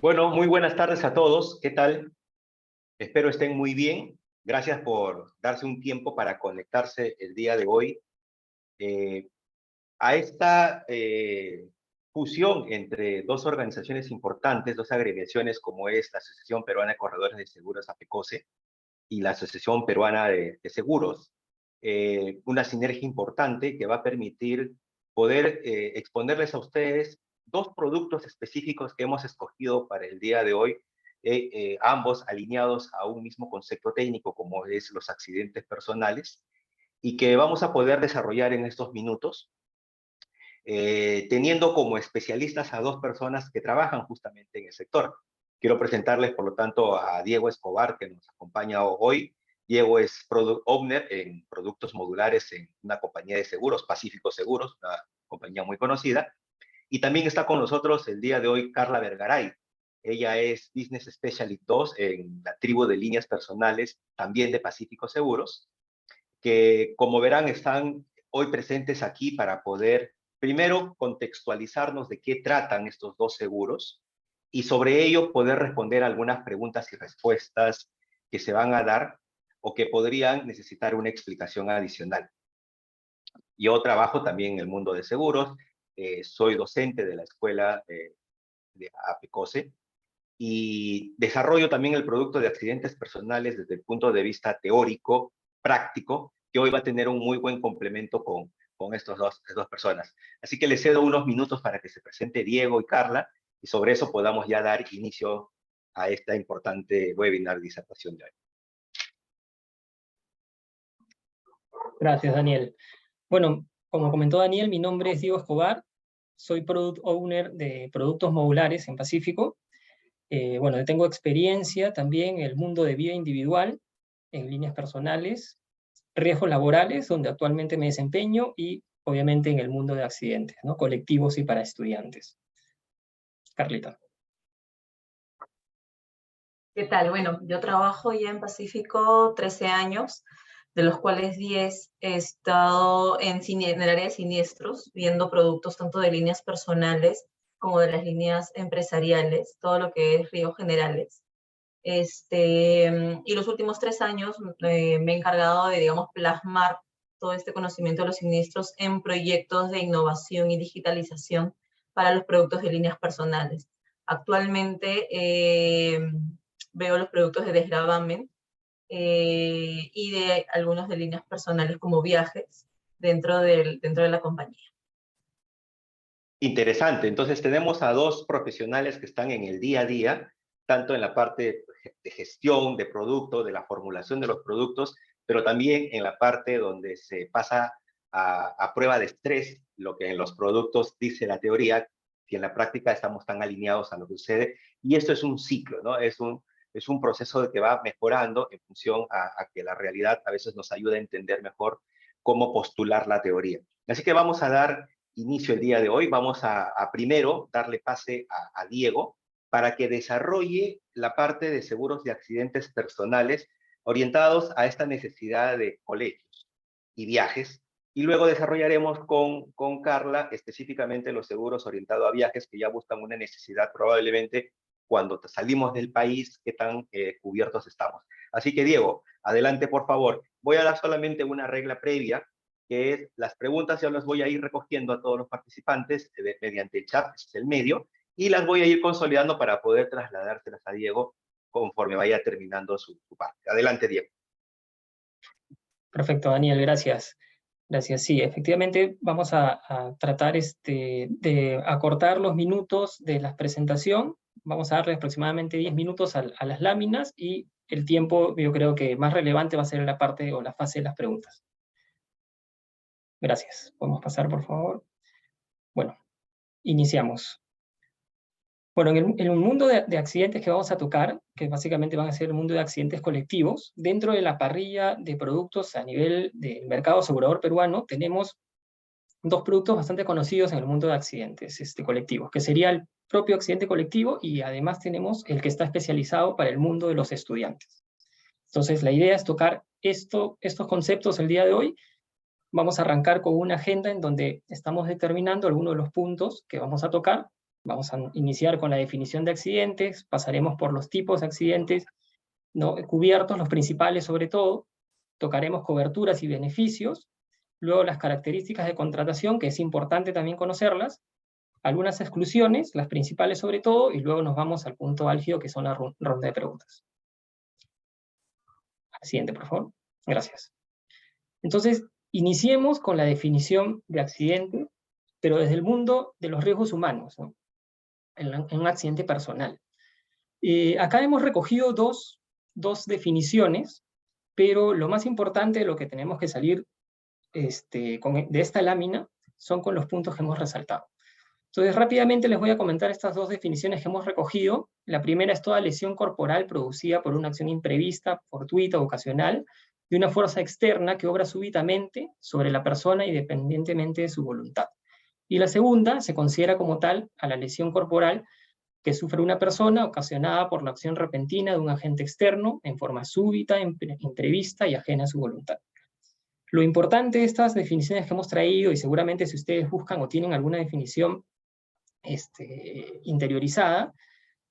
Bueno, muy buenas tardes a todos. ¿Qué tal? Espero estén muy bien. Gracias por darse un tiempo para conectarse el día de hoy eh, a esta fusión entre dos organizaciones importantes, dos agremiaciones como es la Asociación Peruana de Corredores de Seguros, APECOSE, y la Asociación Peruana de Seguros. Una sinergia importante que va a permitir poder exponerles a ustedes dos productos específicos que hemos escogido para el día de hoy, ambos alineados a un mismo concepto técnico como es los accidentes personales, y que vamos a poder desarrollar en estos minutos, teniendo como especialistas a dos personas que trabajan justamente en el sector. Quiero presentarles, por lo tanto, a Diego Escobar, que nos acompaña hoy. Diego es Product Owner en productos modulares en una compañía de seguros, Pacífico Seguros, una compañía muy conocida. Y también está con nosotros el día de hoy Carla Vergaray. Ella es Business Specialist 2 en la tribu de líneas personales, también de Pacífico Seguros, que como verán están hoy presentes aquí para poder primero contextualizarnos de qué tratan estos dos seguros y sobre ello poder responder algunas preguntas y respuestas que se van a dar o que podrían necesitar una explicación adicional. Yo trabajo también en el mundo de seguros, soy docente de la escuela de APECOSE y desarrollo también el producto de accidentes personales desde el punto de vista teórico, práctico, que hoy va a tener un muy buen complemento con estas dos personas. Así que les cedo unos minutos para que se presente Diego y Carla, y sobre eso podamos ya dar inicio a esta importante webinar disertación de hoy. Gracias, Daniel. Bueno, como comentó Daniel, mi nombre es Diego Escobar, soy Product Owner de productos modulares en Pacífico. Bueno, yo tengo experiencia también en el mundo de vida individual, en líneas personales, riesgos laborales, donde actualmente me desempeño, y obviamente en el mundo de accidentes, ¿no? Colectivos y para estudiantes. Carlita. ¿Qué tal? Bueno, yo trabajo ya en Pacífico 13 años, de los cuales 10 he estado en el área de siniestros, viendo productos tanto de líneas personales como de las líneas empresariales, todo lo que es riesgos generales. Y los últimos 3 años me he encargado de, digamos, plasmar todo este conocimiento de los siniestros en proyectos de innovación y digitalización para los productos de líneas personales. Actualmente veo los productos de desgravamen y de algunos de líneas personales como viajes dentro de la compañía. Interesante. Entonces tenemos a dos profesionales que están en el día a día, tanto en la parte de gestión de producto, de la formulación de los productos, pero también en la parte donde se pasa a prueba de estrés, lo que en los productos dice la teoría, y en la práctica estamos tan alineados a lo que sucede. Y esto es un ciclo, ¿no? Es un proceso que va mejorando en función a que la realidad a veces nos ayuda a entender mejor cómo postular la teoría. Así que vamos a dar inicio el día de hoy. Vamos a primero darle pase a Diego para que desarrolle la parte de seguros de accidentes personales orientados a esta necesidad de colegios y viajes. Y luego desarrollaremos con Carla específicamente los seguros orientados a viajes que ya buscan una necesidad probablemente cuando salimos del país, qué tan cubiertos estamos. Así que Diego, adelante por favor. Voy a dar solamente una regla previa, que es las preguntas ya las voy a ir recogiendo a todos los participantes mediante el chat, es el medio, y las voy a ir consolidando para poder trasladárselas a Diego conforme vaya terminando su parte. Adelante, Diego. Perfecto, Daniel, gracias. Gracias. Sí, efectivamente vamos a tratar de acortar los minutos de la presentación. Vamos a darle aproximadamente 10 minutos a las láminas y el tiempo yo creo que más relevante va a ser la parte o la fase de las preguntas. Gracias. Podemos pasar, por favor. Bueno, iniciamos. Bueno, en el mundo de accidentes que vamos a tocar, que básicamente van a ser el mundo de accidentes colectivos, dentro de la parrilla de productos a nivel del mercado asegurador peruano, tenemos dos productos bastante conocidos en el mundo de accidentes colectivos, que sería el propio accidente colectivo y además tenemos el que está especializado para el mundo de los estudiantes. Entonces, la idea es tocar estos conceptos el día de hoy. Vamos a arrancar con una agenda en donde estamos determinando algunos de los puntos que vamos a tocar Vamos a iniciar con la definición de accidentes, pasaremos por los tipos de accidentes, ¿no?, cubiertos, los principales sobre todo, tocaremos coberturas y beneficios, luego las características de contratación, que es importante también conocerlas, algunas exclusiones, las principales sobre todo, y luego nos vamos al punto álgido, que son la ronda de preguntas. Siguiente, por favor. Gracias. Entonces, iniciemos con la definición de accidente, pero desde el mundo de los riesgos humanos, ¿no?, en un accidente personal. Acá hemos recogido dos definiciones, pero lo más importante, lo que tenemos que salir de esta lámina, son con los puntos que hemos resaltado. Entonces, rápidamente les voy a comentar estas dos definiciones que hemos recogido. La primera es toda lesión corporal producida por una acción imprevista, fortuita o ocasional, de una fuerza externa que obra súbitamente sobre la persona independientemente de su voluntad. Y la segunda se considera como tal a la lesión corporal que sufre una persona ocasionada por la acción repentina de un agente externo en forma súbita, imprevista y ajena a su voluntad. Lo importante de estas definiciones que hemos traído, y seguramente si ustedes buscan o tienen alguna definición interiorizada,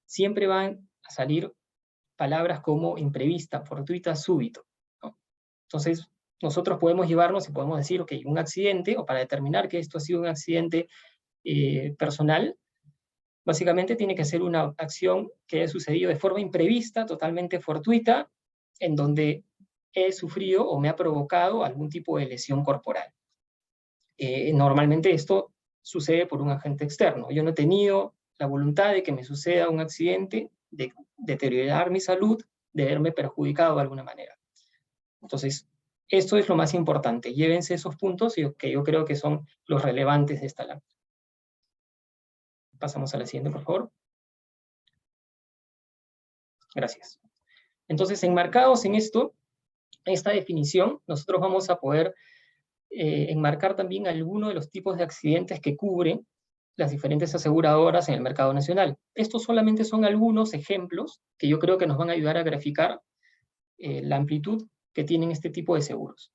siempre van a salir palabras como imprevista, fortuita, súbito, ¿no? Entonces, nosotros podemos llevarnos y podemos decir, ok, un accidente, o para determinar que esto ha sido un accidente personal, básicamente tiene que ser una acción que haya sucedido de forma imprevista, totalmente fortuita, en donde he sufrido o me ha provocado algún tipo de lesión corporal. Normalmente esto sucede por un agente externo. Yo no he tenido la voluntad de que me suceda un accidente, de deteriorar mi salud, de verme perjudicado de alguna manera. Entonces, esto es lo más importante. Llévense esos puntos que yo creo que son los relevantes de esta lámina. Pasamos a la siguiente, por favor. Gracias. Entonces, enmarcados en esta definición, nosotros vamos a poder enmarcar también algunos de los tipos de accidentes que cubren las diferentes aseguradoras en el mercado nacional. Estos solamente son algunos ejemplos que yo creo que nos van a ayudar a graficar la amplitud que tienen este tipo de seguros.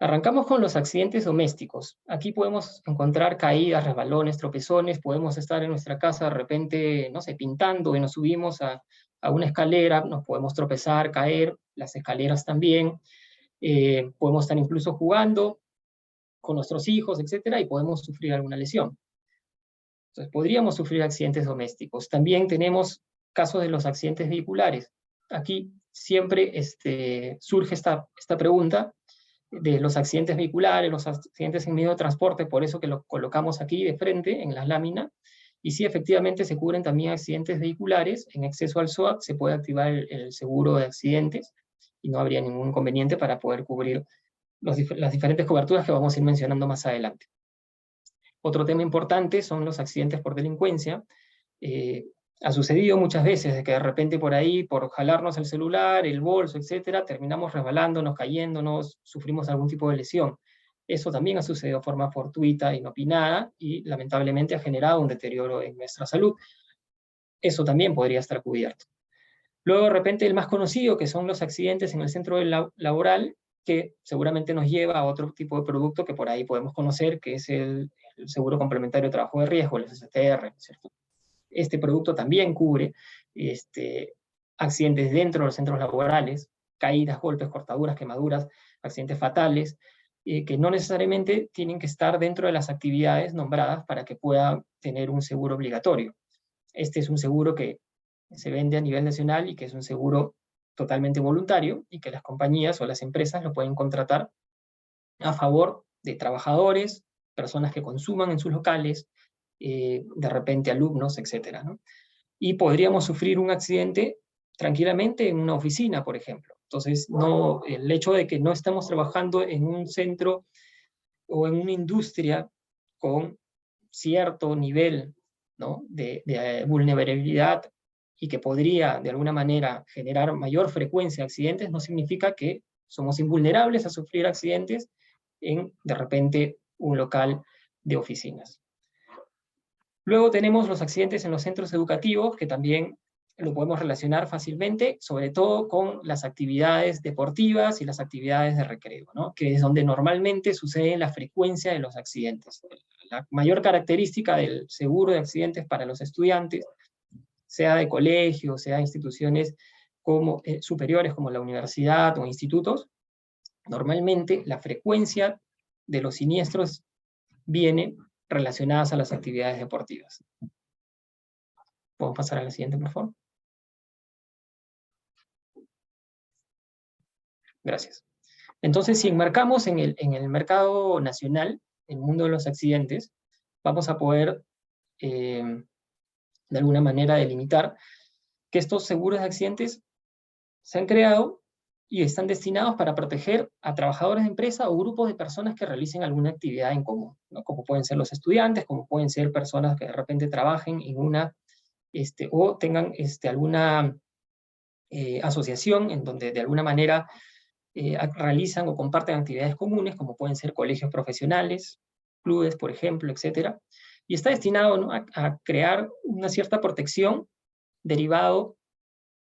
Arrancamos con los accidentes domésticos. Aquí podemos encontrar caídas, resbalones, tropezones, podemos estar en nuestra casa de repente, no sé, pintando y nos subimos a una escalera, nos podemos tropezar, caer, las escaleras también, podemos estar incluso jugando con nuestros hijos, etcétera, y podemos sufrir alguna lesión. Entonces, podríamos sufrir accidentes domésticos. También tenemos casos de los accidentes vehiculares. Aquí siempre surge esta pregunta de los accidentes vehiculares, los accidentes en medio de transporte, por eso que lo colocamos aquí de frente en la lámina. Y sí, efectivamente se cubren también accidentes vehiculares. En exceso al SOAT se puede activar el seguro de accidentes y no habría ningún inconveniente para poder cubrir las diferentes coberturas que vamos a ir mencionando más adelante. Otro tema importante son los accidentes por delincuencia. Ha sucedido muchas veces de que de repente por ahí, por jalarnos el celular, el bolso, etcétera, terminamos resbalándonos, cayéndonos, sufrimos algún tipo de lesión. Eso también ha sucedido de forma fortuita, inopinada, y lamentablemente ha generado un deterioro en nuestra salud. Eso también podría estar cubierto. Luego, de repente, el más conocido, que son los accidentes en el centro laboral, que seguramente nos lleva a otro tipo de producto que por ahí podemos conocer, que es el seguro complementario de trabajo de riesgo, el SSTR, ¿cierto? Este producto también cubre accidentes dentro de los centros laborales, caídas, golpes, cortaduras, quemaduras, accidentes fatales, que no necesariamente tienen que estar dentro de las actividades nombradas para que pueda tener un seguro obligatorio. Este es un seguro que se vende a nivel nacional y que es un seguro totalmente voluntario y que las compañías o las empresas lo pueden contratar a favor de trabajadores, personas que consuman en sus locales, de repente alumnos, etcétera, ¿no? Y podríamos sufrir un accidente tranquilamente en una oficina, por ejemplo. Entonces, el hecho de que no estamos trabajando en un centro o en una industria con cierto nivel, ¿no?, de vulnerabilidad y que podría de alguna manera generar mayor frecuencia de accidentes, no significa que somos invulnerables a sufrir accidentes en, de repente, un local de oficinas. Luego tenemos los accidentes en los centros educativos, que también lo podemos relacionar fácilmente, sobre todo con las actividades deportivas y las actividades de recreo, ¿no?, que es donde normalmente sucede la frecuencia de los accidentes. la mayor característica del seguro de accidentes para los estudiantes, sea de colegio, sea de instituciones como, superiores como la universidad o institutos, normalmente la frecuencia de los siniestros viene relacionadas a las actividades deportivas. ¿Podemos pasar a la siguiente, por favor? Gracias. Entonces, si enmarcamos en el mercado nacional, el mundo de los accidentes, vamos a poder, de alguna manera, delimitar que estos seguros de accidentes se han creado y están destinados para proteger a trabajadores de empresa o grupos de personas que realicen alguna actividad en común, ¿no? Como pueden ser los estudiantes, como pueden ser personas que de repente trabajen en una, o tengan alguna asociación en donde de alguna manera realizan o comparten actividades comunes, como pueden ser colegios profesionales, clubes, por ejemplo, etc. Y está destinado, ¿no?, a crear una cierta protección derivado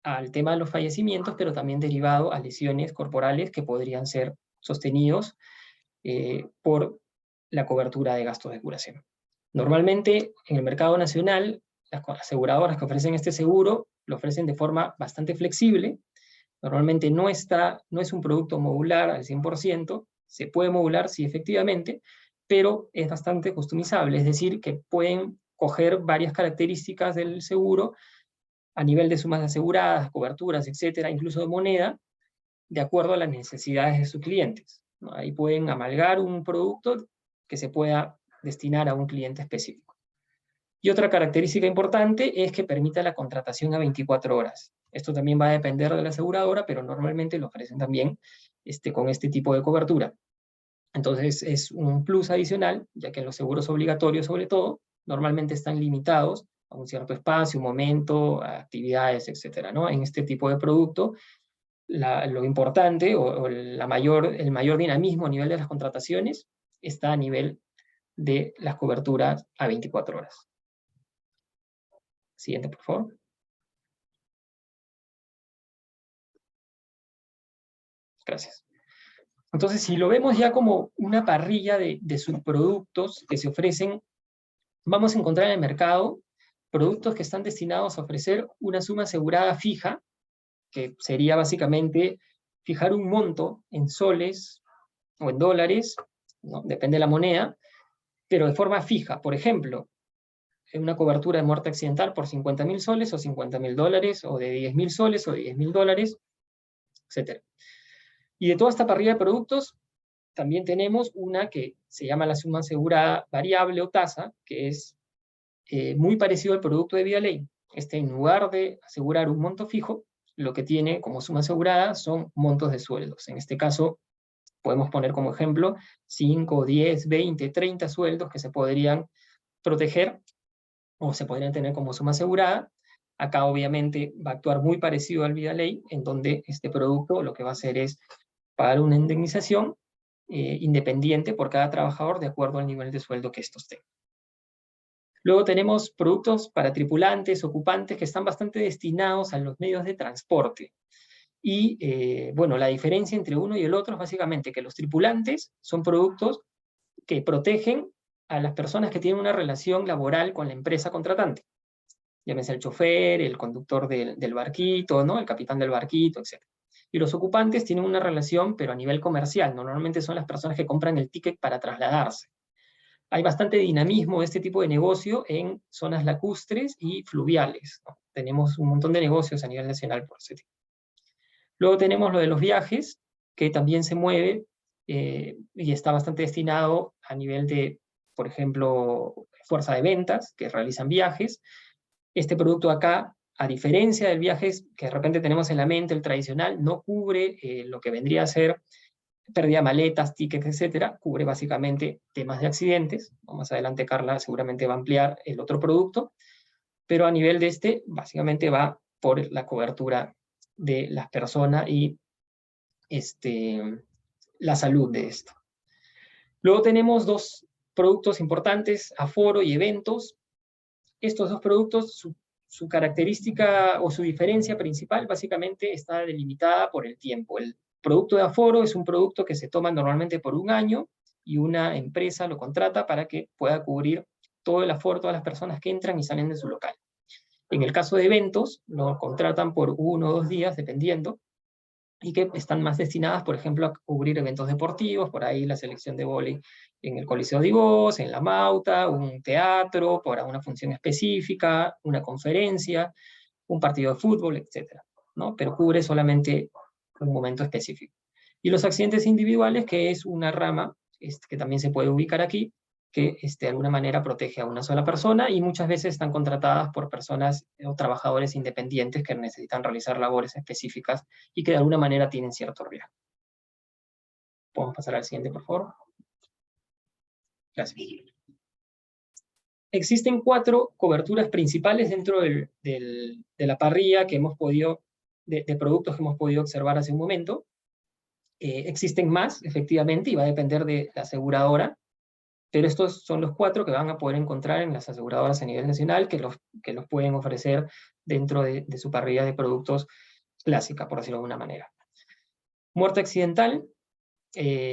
al tema de los fallecimientos, pero también derivado a lesiones corporales que podrían ser sostenidos por la cobertura de gastos de curación. Normalmente, en el mercado nacional, las aseguradoras que ofrecen este seguro lo ofrecen de forma bastante flexible. Normalmente no es un producto modular al 100%, se puede modular, sí, efectivamente, pero es bastante customizable, es decir, que pueden coger varias características del seguro a nivel de sumas aseguradas, coberturas, etcétera, incluso de moneda, de acuerdo a las necesidades de sus clientes, ¿no? Ahí pueden amalgar un producto que se pueda destinar a un cliente específico. Y otra característica importante es que permita la contratación a 24 horas. Esto también va a depender de la aseguradora, pero normalmente lo ofrecen también con este tipo de cobertura. Entonces es un plus adicional, ya que los seguros obligatorios, sobre todo, normalmente están limitados a un cierto espacio, un momento, a actividades, etcétera, ¿no? En este tipo de producto, lo importante o el mayor dinamismo a nivel de las contrataciones está a nivel de las coberturas a 24 horas. Siguiente, por favor. Gracias. Entonces, si lo vemos ya como una parrilla de subproductos que se ofrecen, vamos a encontrar en el mercado productos que están destinados a ofrecer una suma asegurada fija, que sería básicamente fijar un monto en soles o en dólares, ¿no?, depende de la moneda, pero de forma fija. Por ejemplo, una cobertura de muerte accidental por 50.000 soles o 50.000 dólares, o de 10.000 soles o de 10.000 dólares, etc. Y de toda esta parrilla de productos, también tenemos una que se llama la suma asegurada variable o tasa, que es muy parecido al producto de Vía Ley. En lugar de asegurar un monto fijo, lo que tiene como suma asegurada son montos de sueldos. En este caso, podemos poner como ejemplo 5, 10, 20, 30 sueldos que se podrían proteger o se podrían tener como suma asegurada. Acá obviamente va a actuar muy parecido al Vía Ley, en donde este producto lo que va a hacer es pagar una indemnización independiente por cada trabajador de acuerdo al nivel de sueldo que estos tengan. Luego tenemos productos para tripulantes, ocupantes, que están bastante destinados a los medios de transporte. Y bueno, la diferencia entre uno y el otro es básicamente que los tripulantes son productos que protegen a las personas que tienen una relación laboral con la empresa contratante. Llámese el chofer, el conductor del barquito, ¿no?, el capitán del barquito, etc. Y los ocupantes tienen una relación, pero a nivel comercial. Normalmente son las personas que compran el ticket para trasladarse. Hay bastante dinamismo de este tipo de negocio en zonas lacustres y fluviales, ¿no? Tenemos un montón de negocios a nivel nacional por ese tipo. Luego tenemos lo de los viajes, que también se mueve y está bastante destinado a nivel de, por ejemplo, fuerza de ventas, que realizan viajes. Este producto acá, a diferencia del viajes que de repente tenemos en la mente, el tradicional, no cubre lo que vendría a ser pérdida de maletas, tickets, etcétera. Cubre básicamente temas de accidentes. Más adelante Carla seguramente va a ampliar el otro producto, pero a nivel de básicamente va por la cobertura de las personas y la salud de esto. Luego tenemos dos productos importantes, aforo y eventos. Estos dos productos, su característica o su diferencia principal básicamente está delimitada por el tiempo. El producto de aforo es un producto que se toma normalmente por un año y una empresa lo contrata para que pueda cubrir todo el aforo, todas las personas que entran y salen de su local. En el caso de eventos, lo contratan por 1 o 2 días, dependiendo, y que están más destinadas, por ejemplo, a cubrir eventos deportivos, por ahí la selección de vóley en el Coliseo de Iguoz, en La Mauta, un teatro, para una función específica, una conferencia, un partido de fútbol, etc., ¿no? Pero cubre solamente un momento específico. Y los accidentes individuales, que es una rama que también se puede ubicar aquí, que de alguna manera protege a una sola persona y muchas veces están contratadas por personas o trabajadores independientes que necesitan realizar labores específicas y que de alguna manera tienen cierto riesgo. Podemos pasar al siguiente, por favor. Gracias. Existen 4 coberturas principales dentro de la parrilla que hemos podido, de productos que hemos podido observar hace un momento. Existen más, efectivamente, y va a depender de la aseguradora, pero estos son los 4 que van a poder encontrar en las aseguradoras a nivel nacional que los pueden ofrecer dentro de su parrilla de productos clásica, por decirlo de alguna manera. Muerte accidental,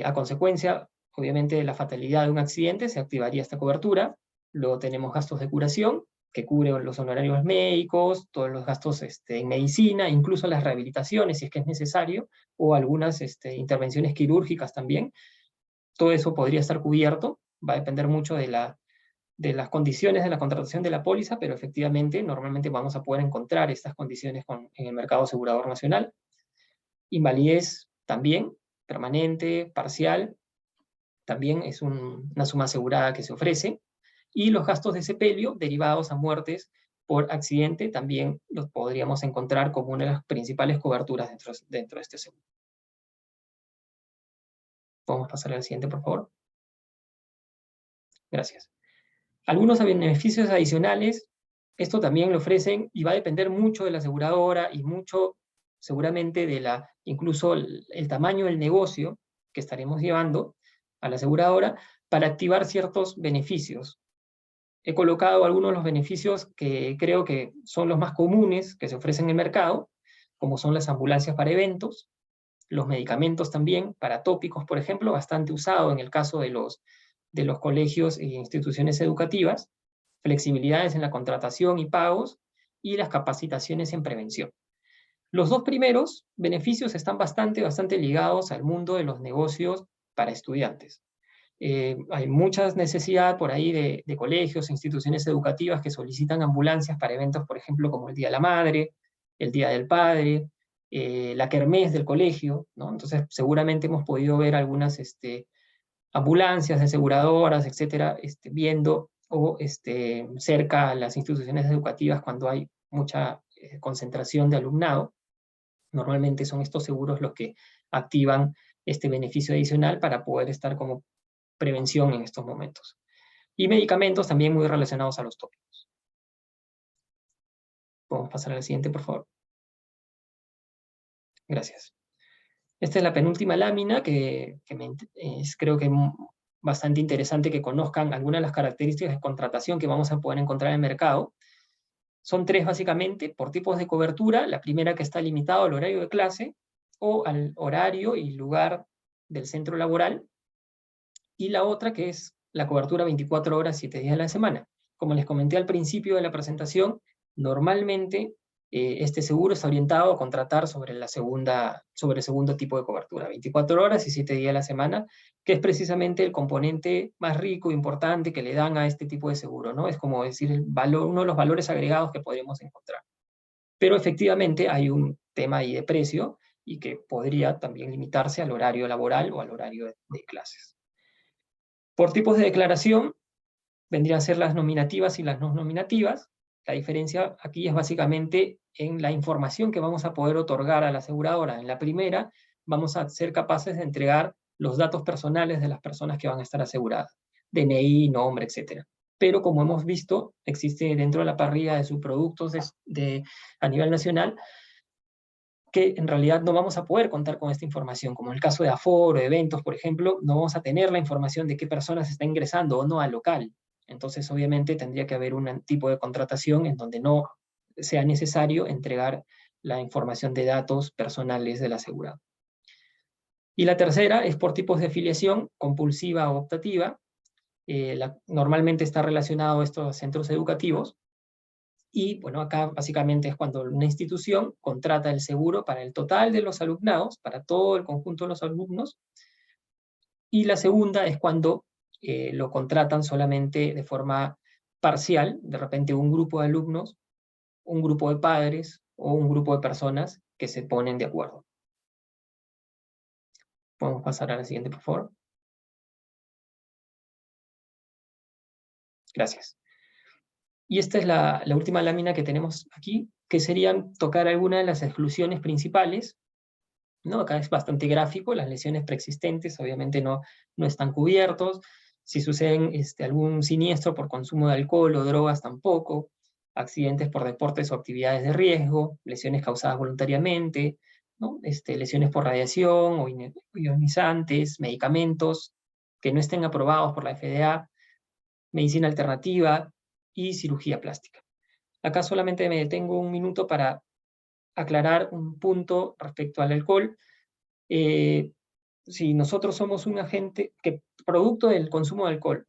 a consecuencia, obviamente, de la fatalidad de un accidente, se activaría esta cobertura. Luego tenemos gastos de curación, que cubren los honorarios médicos, todos los gastos en medicina, incluso las rehabilitaciones, si es que es necesario, o algunas intervenciones quirúrgicas también. Todo eso podría estar cubierto, va a depender mucho de las condiciones de la contratación de la póliza, pero efectivamente, normalmente vamos a poder encontrar estas condiciones en el mercado asegurador nacional. Invalidez también, permanente, parcial, también es una suma asegurada que se ofrece. Y los gastos de sepelio derivados a muertes por accidente también los podríamos encontrar como una de las principales coberturas dentro de este seguro. Podemos pasar al siguiente, por favor. Gracias. Algunos beneficios adicionales, esto también lo ofrecen y va a depender mucho de la aseguradora y mucho seguramente de incluso el tamaño del negocio que estaremos llevando a la aseguradora para activar ciertos beneficios. He colocado algunos de los beneficios que creo que son los más comunes que se ofrecen en el mercado, como son las ambulancias para eventos, los medicamentos también para tópicos, por ejemplo, bastante usado en el caso de los colegios e instituciones educativas, flexibilidades en la contratación y pagos, y las capacitaciones en prevención. Los 2 primeros beneficios están bastante ligados al mundo de los negocios para estudiantes. Hay mucha necesidad por ahí de colegios e instituciones educativas que solicitan ambulancias para eventos, por ejemplo, como el Día de la Madre, el Día del Padre, la kermés del colegio, ¿no? Entonces, seguramente hemos podido ver algunas ambulancias de aseguradoras, etcétera, viendo o cerca a las instituciones educativas cuando hay mucha concentración de alumnado. Normalmente son estos seguros los que activan este beneficio adicional para poder estar como prevención en estos momentos. Y medicamentos también muy relacionados a los tópicos. Podemos pasar al siguiente, por favor. Gracias. Esta es la penúltima lámina que creo que bastante interesante que conozcan algunas de las características de contratación que vamos a poder encontrar en el mercado. Son 3 básicamente, por tipos de cobertura. La primera que está limitada al horario de clase o al horario y lugar del centro laboral. Y la otra que es la cobertura 24 horas, 7 días a la semana. Como les comenté al principio de la presentación, normalmente este seguro está orientado a contratar sobre el segundo tipo de cobertura, 24 horas y 7 días a la semana, que es precisamente el componente más rico e importante que le dan a este tipo de seguro, ¿no? Es como decir uno de los valores agregados que podemos encontrar. Pero efectivamente hay un tema ahí de precio y que podría también limitarse al horario laboral o al horario de clases. Por tipos de declaración, vendrían a ser las nominativas y las no nominativas. La diferencia aquí es básicamente en la información que vamos a poder otorgar a la aseguradora. En la primera, vamos a ser capaces de entregar los datos personales de las personas que van a estar aseguradas. DNI, nombre, etc. Pero como hemos visto, existe dentro de la parrilla de subproductos a nivel nacional que en realidad no vamos a poder contar con esta información, como en el caso de aforo, de eventos, por ejemplo, no vamos a tener la información de qué personas están ingresando o no al local. Entonces, obviamente, tendría que haber un tipo de contratación en donde no sea necesario entregar la información de datos personales del asegurado. Y la tercera es por tipos de afiliación, compulsiva o optativa. Normalmente está relacionado a estos centros educativos. Y bueno, acá básicamente es cuando una institución contrata el seguro para el total de los alumnados, para todo el conjunto de los alumnos. Y la segunda es cuando lo contratan solamente de forma parcial, de repente un grupo de alumnos, un grupo de padres o un grupo de personas que se ponen de acuerdo. Podemos pasar a la siguiente, por favor. Gracias. Y esta es la última lámina que tenemos aquí, que serían tocar algunas de las exclusiones principales, ¿no? Acá es bastante gráfico, las lesiones preexistentes obviamente no están cubiertos. Si suceden algún siniestro por consumo de alcohol o drogas, tampoco. Accidentes por deportes o actividades de riesgo, lesiones causadas voluntariamente, ¿no? Lesiones por radiación o ionizantes, medicamentos que no estén aprobados por la FDA, medicina alternativa y cirugía plástica. Acá solamente me detengo un minuto para aclarar un punto respecto al alcohol. Si nosotros somos un agente, que producto del consumo de alcohol,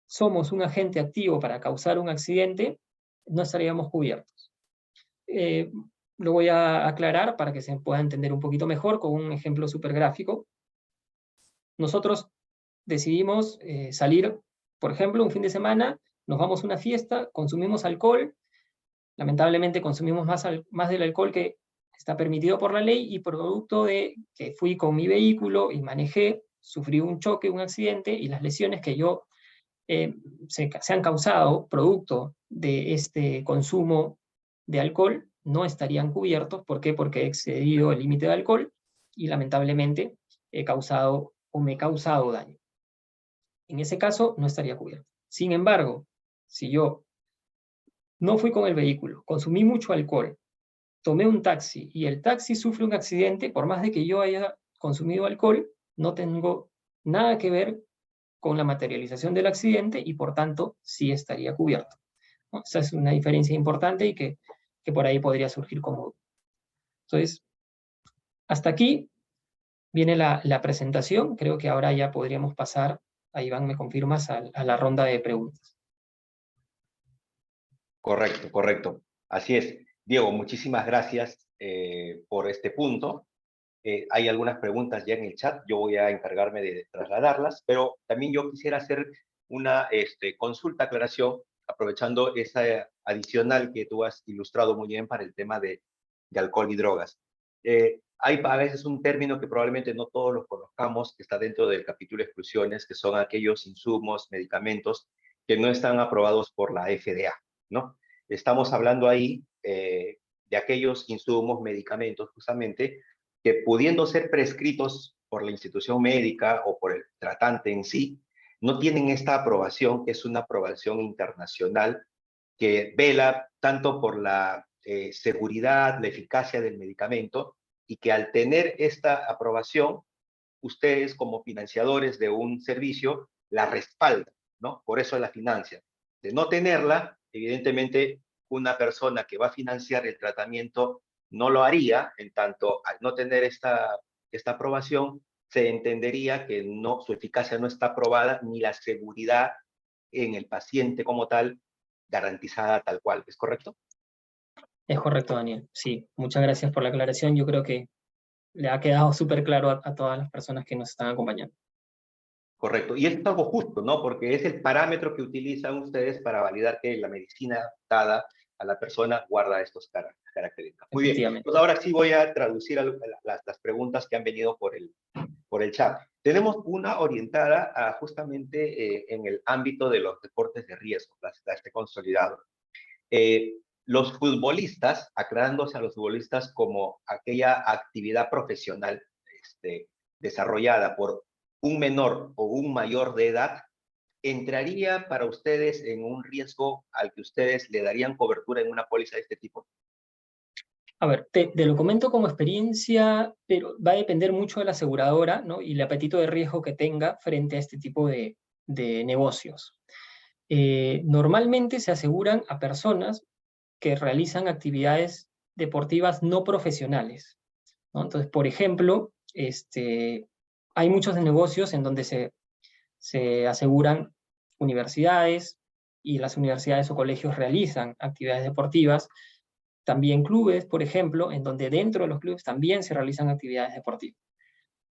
somos un agente activo para causar un accidente, no estaríamos cubiertos. Lo voy a aclarar para que se pueda entender un poquito mejor con un ejemplo súper gráfico. Nosotros decidimos salir, por ejemplo, un fin de semana, nos vamos a una fiesta, consumimos alcohol, lamentablemente consumimos más del alcohol que está permitido por la ley, y producto de que fui con mi vehículo y manejé, sufrí un choque, un accidente, y las lesiones que se han causado producto de este consumo de alcohol no estarían cubiertos. ¿Por qué? Porque he excedido el límite de alcohol y lamentablemente he causado o me he causado daño. En ese caso no estaría cubierto. Sin embargo, si yo no fui con el vehículo, consumí mucho alcohol, tomé un taxi y el taxi sufre un accidente, por más de que yo haya consumido alcohol, no tengo nada que ver con la materialización del accidente y por tanto sí estaría cubierto, ¿no? Esa es una diferencia importante y que por ahí podría surgir como... Entonces, hasta aquí viene la presentación. Creo que ahora ya podríamos pasar, a Iván, ¿me confirmas?, a la ronda de preguntas. Correcto, correcto. Así es. Diego, muchísimas gracias por este punto. Hay algunas preguntas ya en el chat, yo voy a encargarme de trasladarlas, pero también yo quisiera hacer una consulta, aclaración, aprovechando esa adicional que tú has ilustrado muy bien para el tema de alcohol y drogas. Hay a veces un término que probablemente no todos los conozcamos, que está dentro del capítulo de exclusiones, que son aquellos insumos, medicamentos que no están aprobados por la FDA, ¿no? Estamos hablando ahí de aquellos insumos, medicamentos, justamente, que pudiendo ser prescritos por la institución médica o por el tratante en sí, no tienen esta aprobación, que es una aprobación internacional que vela tanto por la seguridad, la eficacia del medicamento, y que al tener esta aprobación, ustedes como financiadores de un servicio la respaldan, ¿no? Por eso la financian. De no tenerla, evidentemente, una persona que va a financiar el tratamiento no lo haría, en tanto al no tener esta aprobación, se entendería que no, su eficacia no está aprobada, ni la seguridad en el paciente como tal garantizada tal cual. ¿Es correcto? Es correcto, Daniel. Sí, muchas gracias por la aclaración. Yo creo que le ha quedado súper claro a todas las personas que nos están acompañando. Correcto. Y esto es algo justo, ¿no? Porque es el parámetro que utilizan ustedes para validar que la medicina dada a la persona guarda estos características. Muy bien. Pues ahora sí voy a traducir las preguntas que han venido por el chat. Tenemos una orientada a justamente en el ámbito de los deportes de riesgo, consolidado. Los futbolistas, aclarándose a los futbolistas como aquella actividad profesional desarrollada por un menor o un mayor de edad, ¿entraría para ustedes en un riesgo al que ustedes le darían cobertura en una póliza de este tipo? A ver, te lo comento como experiencia, pero va a depender mucho de la aseguradora, ¿no? Y el apetito de riesgo que tenga frente a este tipo de negocios. Normalmente se aseguran a personas que realizan actividades deportivas no profesionales, ¿no? Entonces, por ejemplo, hay muchos negocios en donde se aseguran universidades, y las universidades o colegios realizan actividades deportivas, también clubes, por ejemplo, en donde dentro de los clubes también se realizan actividades deportivas.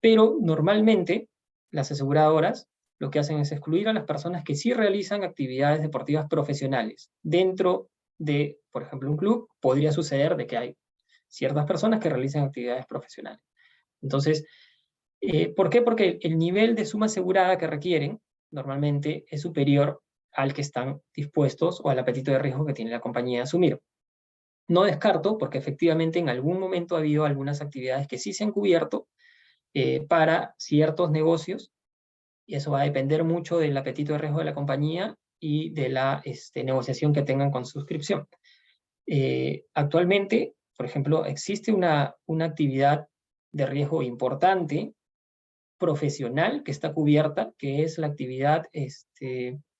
Pero normalmente las aseguradoras lo que hacen es excluir a las personas que sí realizan actividades deportivas profesionales. Dentro de, por ejemplo, un club, podría suceder de que hay ciertas personas que realizan actividades profesionales. Entonces, ¿por qué? Porque el nivel de suma asegurada que requieren normalmente es superior al que están dispuestos o al apetito de riesgo que tiene la compañía de asumir. No descarto, porque efectivamente en algún momento ha habido algunas actividades que sí se han cubierto para ciertos negocios, y eso va a depender mucho del apetito de riesgo de la compañía y de la negociación que tengan con suscripción. Actualmente, por ejemplo, existe una actividad de riesgo importante, profesional, que está cubierta, que es la actividad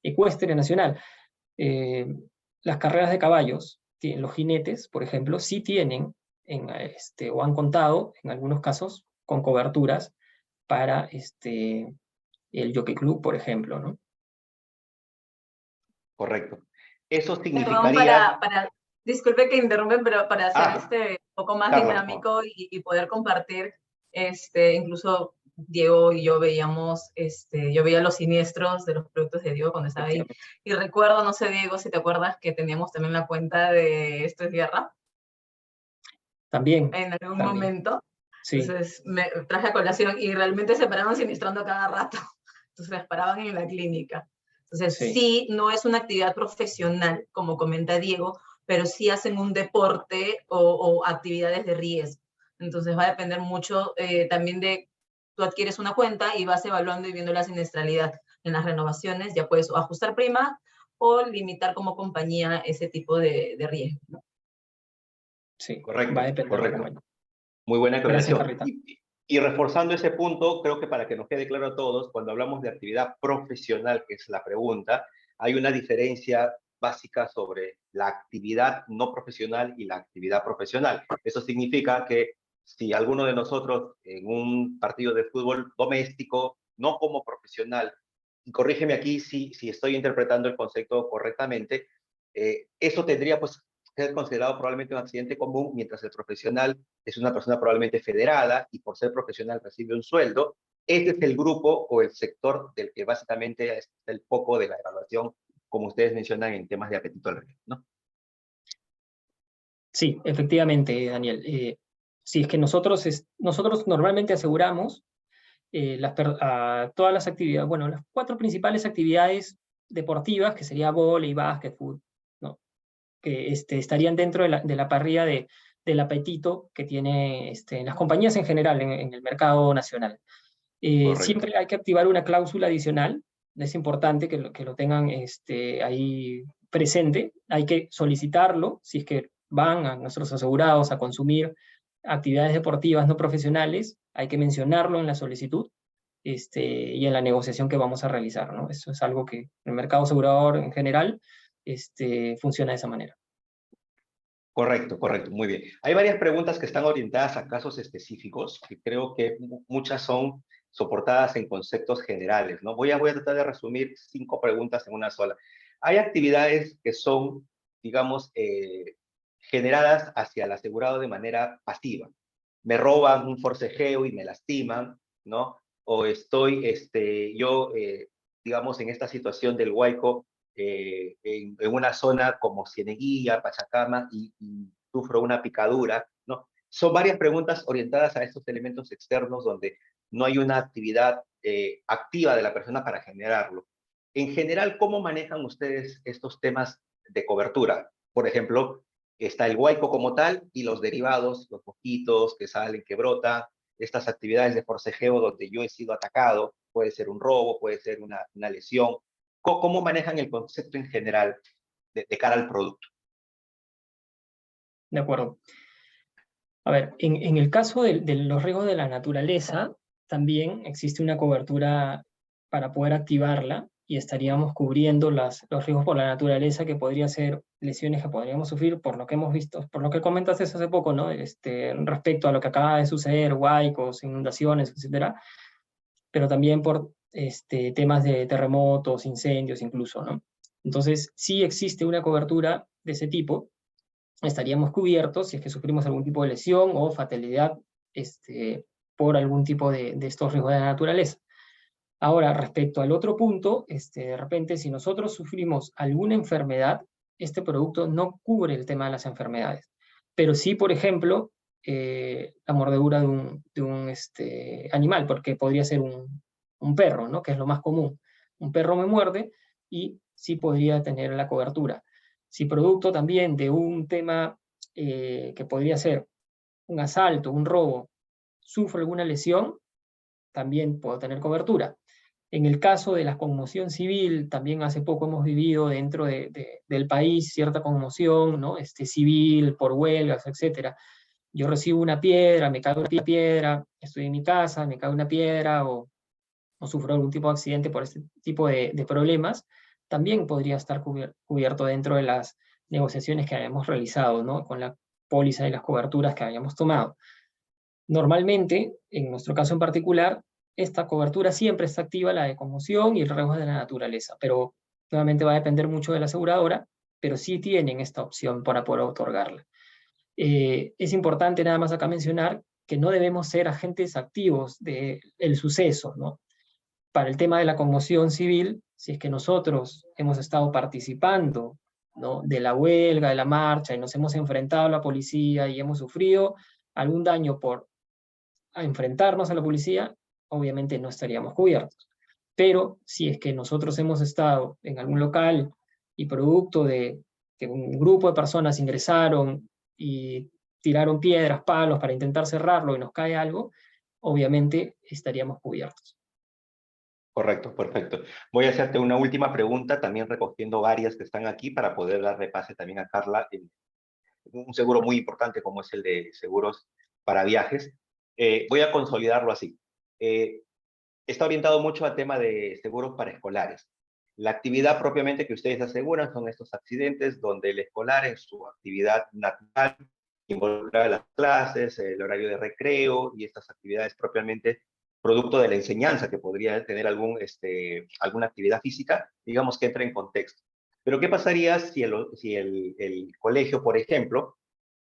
ecuestre nacional. Las carreras de caballos, los jinetes, por ejemplo, sí tienen o han contado, en algunos casos, con coberturas para el Jockey Club, por ejemplo, ¿no? Correcto. Eso Perdón, significaría... disculpe que interrumpen, pero para hacer Ah, un poco más Carlos, por favor. dinámico y poder compartir, incluso Diego y yo veíamos, yo veía los siniestros de los productos de Diego cuando estaba ahí, y recuerdo, no sé, Diego, si te acuerdas, que teníamos también la cuenta de Esto es Guerra. También. En algún También. momento. Sí. Entonces me traje a colación y realmente se paraban siniestrando cada rato. Entonces las paraban en la clínica. Entonces sí, no es una actividad profesional, como comenta Diego, pero sí hacen un deporte o actividades de riesgo. Entonces va a depender mucho también de, tú adquieres una cuenta y vas evaluando y viendo la siniestralidad en las renovaciones, ya puedes ajustar prima o limitar como compañía ese tipo de riesgo, ¿no? Sí, Correcto, va a depender de la compañía. Muy buena Gracias, aclaración. Carlita. Y reforzando ese punto, creo que para que nos quede claro a todos, cuando hablamos de actividad profesional, que es la pregunta, hay una diferencia básica sobre la actividad no profesional y la actividad profesional. Eso significa que si alguno de nosotros en un partido de fútbol doméstico, no como profesional, y corrígeme aquí si estoy interpretando el concepto correctamente, eso tendría pues ser considerado probablemente un accidente común, mientras el profesional es una persona probablemente federada y por ser profesional recibe un sueldo. Este es el grupo o el sector del que básicamente es el foco de la evaluación, como ustedes mencionan en temas de apetito al riesgo, ¿no? Sí, efectivamente, Daniel. Sí, es que nosotros normalmente aseguramos todas las actividades, bueno, las 4 principales actividades deportivas, que sería vóley, básquet, fútbol, ¿no? Que estarían dentro de la parrilla del apetito que tiene las compañías en general en el mercado nacional. Correcto. Siempre hay que activar una cláusula adicional, es importante que lo tengan ahí presente, hay que solicitarlo si es que van a nuestros asegurados a consumir actividades deportivas no profesionales, hay que mencionarlo en la solicitud y en la negociación que vamos a realizar, ¿no? Eso es algo que el mercado asegurador en general funciona de esa manera. Correcto, correcto, muy bien. Hay varias preguntas que están orientadas a casos específicos, que creo que muchas son soportadas en conceptos generales, ¿no? Voy a tratar de resumir 5 preguntas en una sola. Hay actividades que son, digamos, generadas hacia el asegurado de manera pasiva. Me roban un forcejeo y me lastiman, ¿no? O estoy, digamos, en esta situación del huaico, en una zona como Cieneguilla, Pachacama, y sufro una picadura, ¿no? Son varias preguntas orientadas a estos elementos externos donde no hay una actividad activa de la persona para generarlo. En general, ¿cómo manejan ustedes estos temas de cobertura? Por ejemplo, está el huaico como tal y los derivados, los mosquitos que salen, que brotan, estas actividades de forcejeo donde yo he sido atacado, puede ser un robo, puede ser una lesión. ¿Cómo manejan el concepto en general de cara al producto? De acuerdo. A ver, en el caso de los riesgos de la naturaleza, también existe una cobertura para poder activarla, y estaríamos cubriendo los riesgos por la naturaleza, que podría ser lesiones que podríamos sufrir por lo que hemos visto, por lo que comentaste hace poco, ¿no? Respecto a lo que acaba de suceder, huaicos, inundaciones, etcétera, pero también por temas de terremotos, incendios incluso, ¿no? Entonces, si existe una cobertura de ese tipo, estaríamos cubiertos si es que sufrimos algún tipo de lesión o fatalidad por algún tipo de estos riesgos de la naturaleza. Ahora, respecto al otro punto, de repente, si nosotros sufrimos alguna enfermedad, este producto no cubre el tema de las enfermedades. Pero sí, por ejemplo, la mordedura de un animal, porque podría ser un perro, ¿no? Que es lo más común. Un perro me muerde y sí podría tener la cobertura. Si producto también de un tema que podría ser un asalto, un robo, sufro alguna lesión, también puedo tener cobertura. En el caso de la conmoción civil, también hace poco hemos vivido dentro del país cierta conmoción, ¿no? Civil, por huelgas, etc. Yo recibo una piedra, me cae una piedra, estoy en mi casa, me cae una piedra o sufro algún tipo de accidente por este tipo de problemas, también podría estar cubierto dentro de las negociaciones que habíamos realizado, ¿no? Con la póliza y las coberturas que habíamos tomado. Normalmente, en nuestro caso en particular, esta cobertura siempre está activa, la de conmoción y riesgos de la naturaleza, pero nuevamente va a depender mucho de la aseguradora, pero sí tienen esta opción para poder otorgarla. Es importante nada más acá mencionar que no debemos ser agentes activos del suceso, ¿no? Para el tema de la conmoción civil, si es que nosotros hemos estado participando, ¿no? de la huelga, de la marcha, y nos hemos enfrentado a la policía y hemos sufrido algún daño por enfrentarnos a la policía, obviamente no estaríamos cubiertos. Pero si es que nosotros hemos estado en algún local y producto de que un grupo de personas ingresaron y tiraron piedras, palos para intentar cerrarlo y nos cae algo, obviamente estaríamos cubiertos. Correcto, perfecto. Voy a hacerte una última pregunta, también recogiendo varias que están aquí para poder dar repase también a Carla en un seguro muy importante como es el de seguros para viajes. Voy a consolidarlo así. Está orientado mucho al tema de seguros para escolares. La actividad propiamente que ustedes aseguran son estos accidentes donde el escolar en su actividad natural involucra las clases, el horario de recreo y estas actividades propiamente producto de la enseñanza que podría tener alguna actividad física, digamos que entra en contexto. Pero ¿qué pasaría si el colegio, por ejemplo,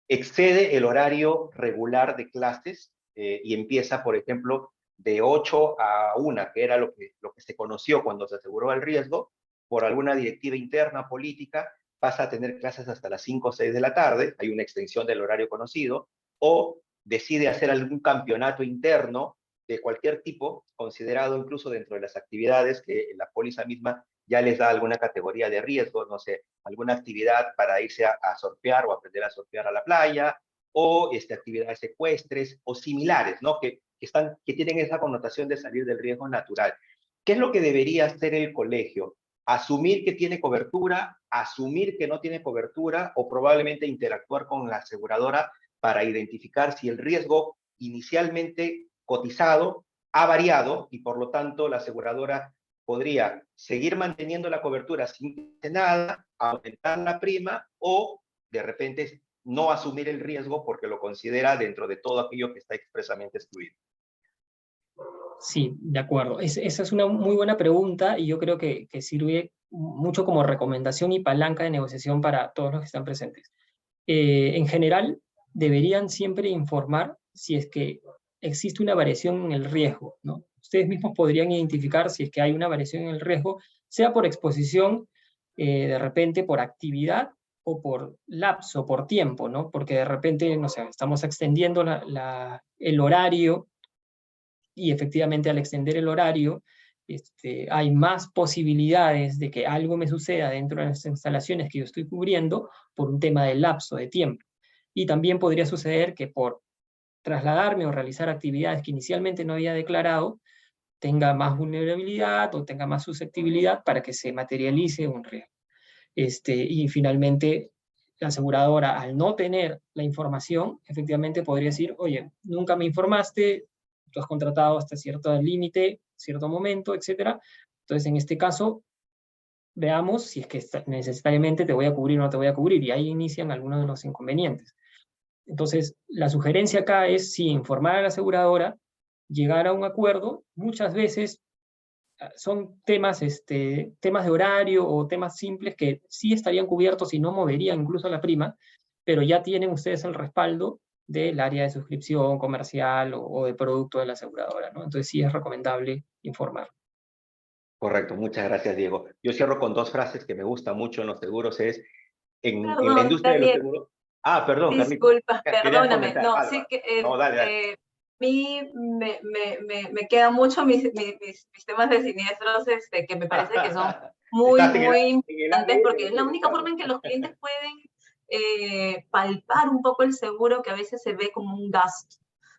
excede el horario regular de clases y empieza, por ejemplo, de 8 a 1, que era lo que se conoció cuando se aseguró el riesgo, por alguna directiva interna política, pasa a tener clases hasta las 5 o 6 de la tarde, hay una extensión del horario conocido, o decide hacer algún campeonato interno de cualquier tipo, considerado incluso dentro de las actividades que la póliza misma ya les da alguna categoría de riesgo, no sé, alguna actividad para irse a surfear o aprender a surfear a la playa, o actividades ecuestres o similares, ¿no? Que tienen esa connotación de salir del riesgo natural. ¿Qué es lo que debería hacer el colegio? Asumir que tiene cobertura, asumir que no tiene cobertura, o probablemente interactuar con la aseguradora para identificar si el riesgo inicialmente cotizado ha variado y por lo tanto la aseguradora podría seguir manteniendo la cobertura sin hacer nada, aumentar la prima o de repente no asumir el riesgo porque lo considera dentro de todo aquello que está expresamente excluido. Sí, de acuerdo. Esa es una muy buena pregunta y yo creo que sirve mucho como recomendación y palanca de negociación para todos los que están presentes. En general, deberían siempre informar si es que existe una variación en el riesgo, ¿no? Ustedes mismos podrían identificar si es que hay una variación en el riesgo, sea por exposición, de repente por actividad o por lapso, por tiempo, ¿no? Porque de repente, no sé, estamos extendiendo el horario y efectivamente al extender el horario, hay más posibilidades de que algo me suceda dentro de las instalaciones que yo estoy cubriendo por un tema de lapso de tiempo. Y también podría suceder que por trasladarme o realizar actividades que inicialmente no había declarado, tenga más vulnerabilidad o tenga más susceptibilidad para que se materialice un riesgo. Y finalmente, la aseguradora, al no tener la información, efectivamente podría decir, oye, nunca me informaste, tú has contratado hasta cierto límite, cierto momento, etc. Entonces, en este caso, veamos si es que necesariamente te voy a cubrir o no te voy a cubrir, y ahí inician algunos de los inconvenientes. Entonces, la sugerencia acá es, sí, informar a la aseguradora, llegar a un acuerdo. Muchas veces son temas de horario o temas simples que sí estarían cubiertos y no moverían incluso la prima, pero ya tienen ustedes el respaldo del área de suscripción comercial o de producto de la aseguradora, ¿no? Entonces sí es recomendable informar. Correcto, muchas gracias, Diego. Yo cierro con dos frases que me gustan mucho en los seguros, es en la Perdón, industria de los Daniel, seguros. Ah, perdón, Carlita. disculpa, Querías perdóname. comentar, No, sí Alba. que No, dale, dale. a mí me quedan mucho mis temas de siniestros que me parece que son muy, Estás muy en el importantes ADN porque del es la tema, única forma Carla. en que los clientes pueden palpar un poco el seguro que a veces se ve como un gasto.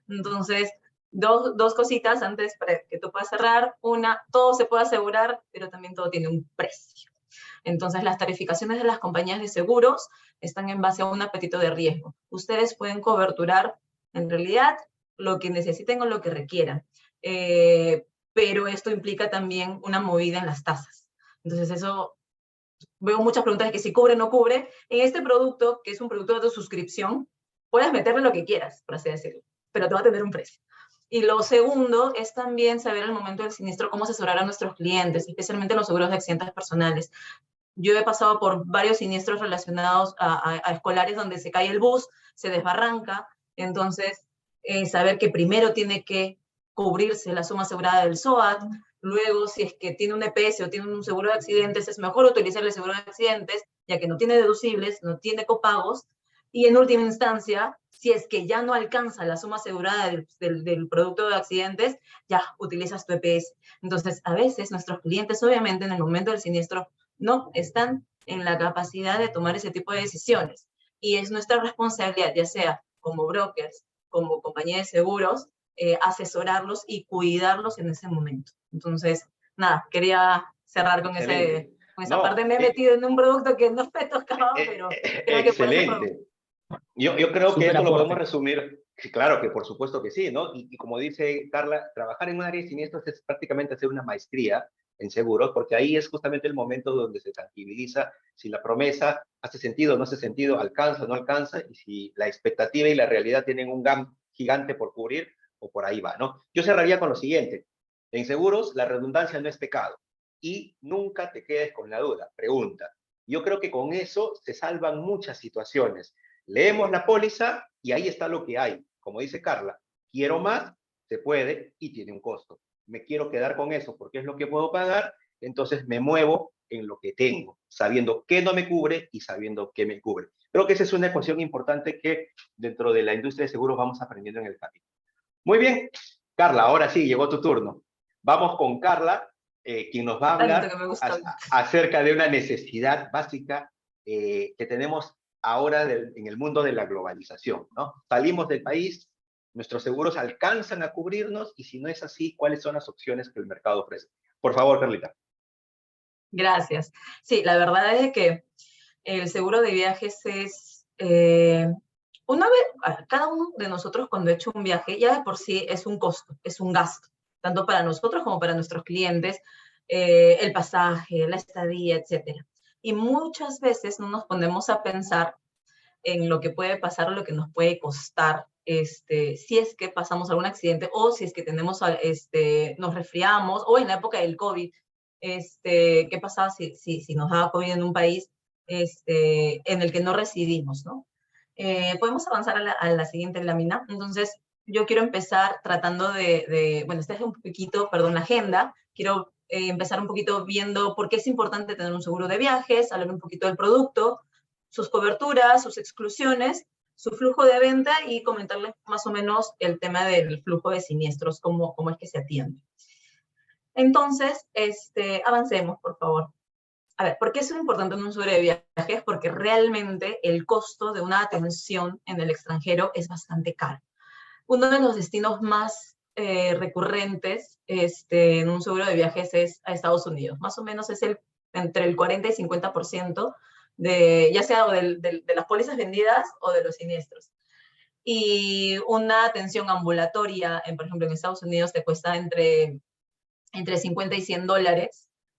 Entonces, dos cositas antes para que tú puedas cerrar. Una, todo se puede asegurar, pero también todo tiene un precio. Entonces, las tarificaciones de las compañías de seguros están en base a un apetito de riesgo. Ustedes pueden coberturar, en realidad, lo que necesiten o lo que requieran. Pero esto implica también una movida en las tasas. Entonces, eso, veo muchas preguntas de que si cubre o no cubre. En este producto, que es un producto de suscripción, puedes meterle lo que quieras, por así decirlo, pero te va a tener un precio. Y lo segundo es también saber al momento del siniestro cómo asesorar a nuestros clientes, especialmente los seguros de accidentes personales. Yo he pasado por varios siniestros relacionados a escolares donde se cae el bus, se desbarranca, entonces saber que primero tiene que cubrirse la suma asegurada del SOAT, luego si es que tiene un EPS o tiene un seguro de accidentes, es mejor utilizar el seguro de accidentes, ya que no tiene deducibles, no tiene copagos, y en última instancia, si es que ya no alcanza la suma asegurada del producto de accidentes, ya utilizas tu EPS. Entonces, a veces nuestros clientes, obviamente, en el momento del siniestro, no están en la capacidad de tomar ese tipo de decisiones. Y es nuestra responsabilidad, ya sea como brokers, como compañía de seguros, asesorarlos y cuidarlos en ese momento. Entonces, nada, quería cerrar con Excelente. esa No, parte. Me he metido en un producto que no me tocaba, pero creo que por ese producto. excelente. Yo creo que Súper esto lo aporte. podemos resumir, sí, claro que por supuesto que sí, ¿no? Y como dice Carla, trabajar en un área de siniestros es prácticamente hacer una maestría en seguros, porque ahí es justamente el momento donde se tangibiliza si la promesa hace sentido o no hace sentido, alcanza o no alcanza, y si la expectativa y la realidad tienen un gap gigante por cubrir, o por ahí va, ¿no? Yo cerraría con lo siguiente. En seguros, la redundancia no es pecado, y nunca te quedes con la duda, pregunta. Yo creo que con eso se salvan muchas situaciones. Leemos la póliza y ahí está lo que hay. Como dice Carla, quiero más, se puede y tiene un costo. Me quiero quedar con eso porque es lo que puedo pagar, entonces me muevo en lo que tengo, sabiendo qué no me cubre y sabiendo qué me cubre. Creo que esa es una ecuación importante que dentro de la industria de seguros vamos aprendiendo en el camino. Muy bien, Carla, ahora sí, llegó tu turno. Vamos con Carla, quien nos va a Tanto hablar que me gustó. acerca de una necesidad básica que tenemos ahora en el mundo de la globalización, ¿no? Salimos del país, nuestros seguros alcanzan a cubrirnos y si no es así, ¿cuáles son las opciones que el mercado ofrece? Por favor, Carlita. Gracias. Sí, la verdad es que el seguro de viajes es, una vez, cada uno de nosotros cuando ha hecho un viaje, ya de por sí es un costo, es un gasto, tanto para nosotros como para nuestros clientes, el pasaje, la estadía, etc. Y muchas veces no nos ponemos a pensar en lo que puede pasar o lo que nos puede costar si es que pasamos algún accidente o si es que tenemos, nos resfriamos o en la época del COVID, qué pasaba si nos daba COVID en un país en el que no residimos, ¿no? Podemos avanzar a la siguiente lámina. Entonces, yo quiero empezar tratando bueno, esta es un poquito, perdón, la agenda. Quiero empezar un poquito viendo por qué es importante tener un seguro de viajes, hablar un poquito del producto, sus coberturas, sus exclusiones, su flujo de venta y comentarles más o menos el tema del flujo de siniestros, cómo es que se atiende. Entonces, avancemos, por favor. A ver, ¿por qué es importante un seguro de viajes? Porque realmente el costo de una atención en el extranjero es bastante caro. Uno de los destinos más recurrentes en un seguro de viajes es a Estados Unidos. Más o menos es entre el 40 y 50% ya sea de las pólizas vendidas o de los siniestros. Y una atención ambulatoria, por ejemplo, en Estados Unidos te cuesta entre $50 y $100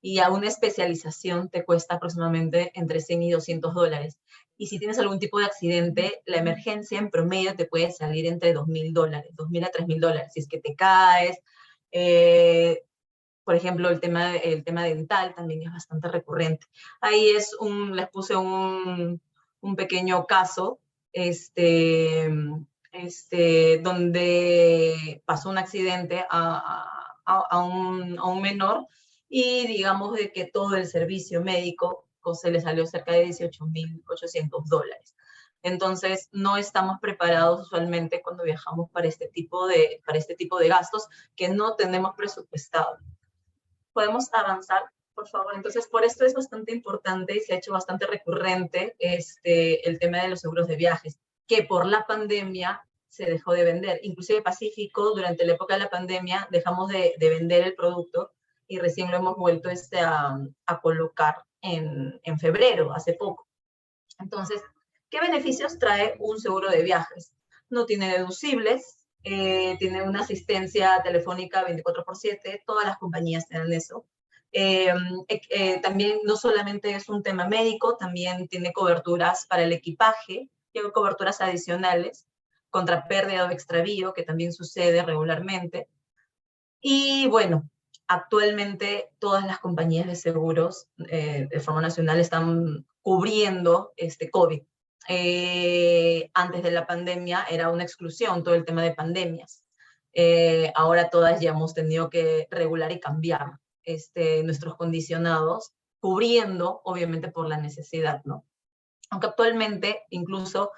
y a una especialización te cuesta aproximadamente entre 100 y $200. Y si tienes algún tipo de accidente, la emergencia en promedio te puede salir entre $2.000, $2.000 a $3.000. Si es que te caes, por ejemplo, el tema dental también es bastante recurrente. Ahí les puse un pequeño caso, donde pasó un accidente a un menor, y digamos de que todo el servicio médico se le salió cerca de $18.800. Entonces, no estamos preparados usualmente cuando viajamos para este tipo de gastos que no tenemos presupuestado. ¿Podemos avanzar, por favor? Entonces, por esto es bastante importante y se ha hecho bastante recurrente el tema de los seguros de viajes, que por la pandemia se dejó de vender. Inclusive Pacífico, durante la época de la pandemia, dejamos de vender el producto y recién lo hemos vuelto a colocar en febrero, hace poco. Entonces, ¿qué beneficios trae un seguro de viajes? No tiene deducibles, tiene una asistencia telefónica 24/7, todas las compañías tienen eso. También no solamente es un tema médico, también tiene coberturas para el equipaje, tiene coberturas adicionales contra pérdida o extravío, que también sucede regularmente. Y bueno, actualmente todas las compañías de seguros de forma nacional están cubriendo COVID. Antes de la pandemia era una exclusión todo el tema de pandemias. Ahora todas ya hemos tenido que regular y cambiar nuestros condicionados, cubriendo obviamente por la necesidad, ¿no? Aunque actualmente, incluso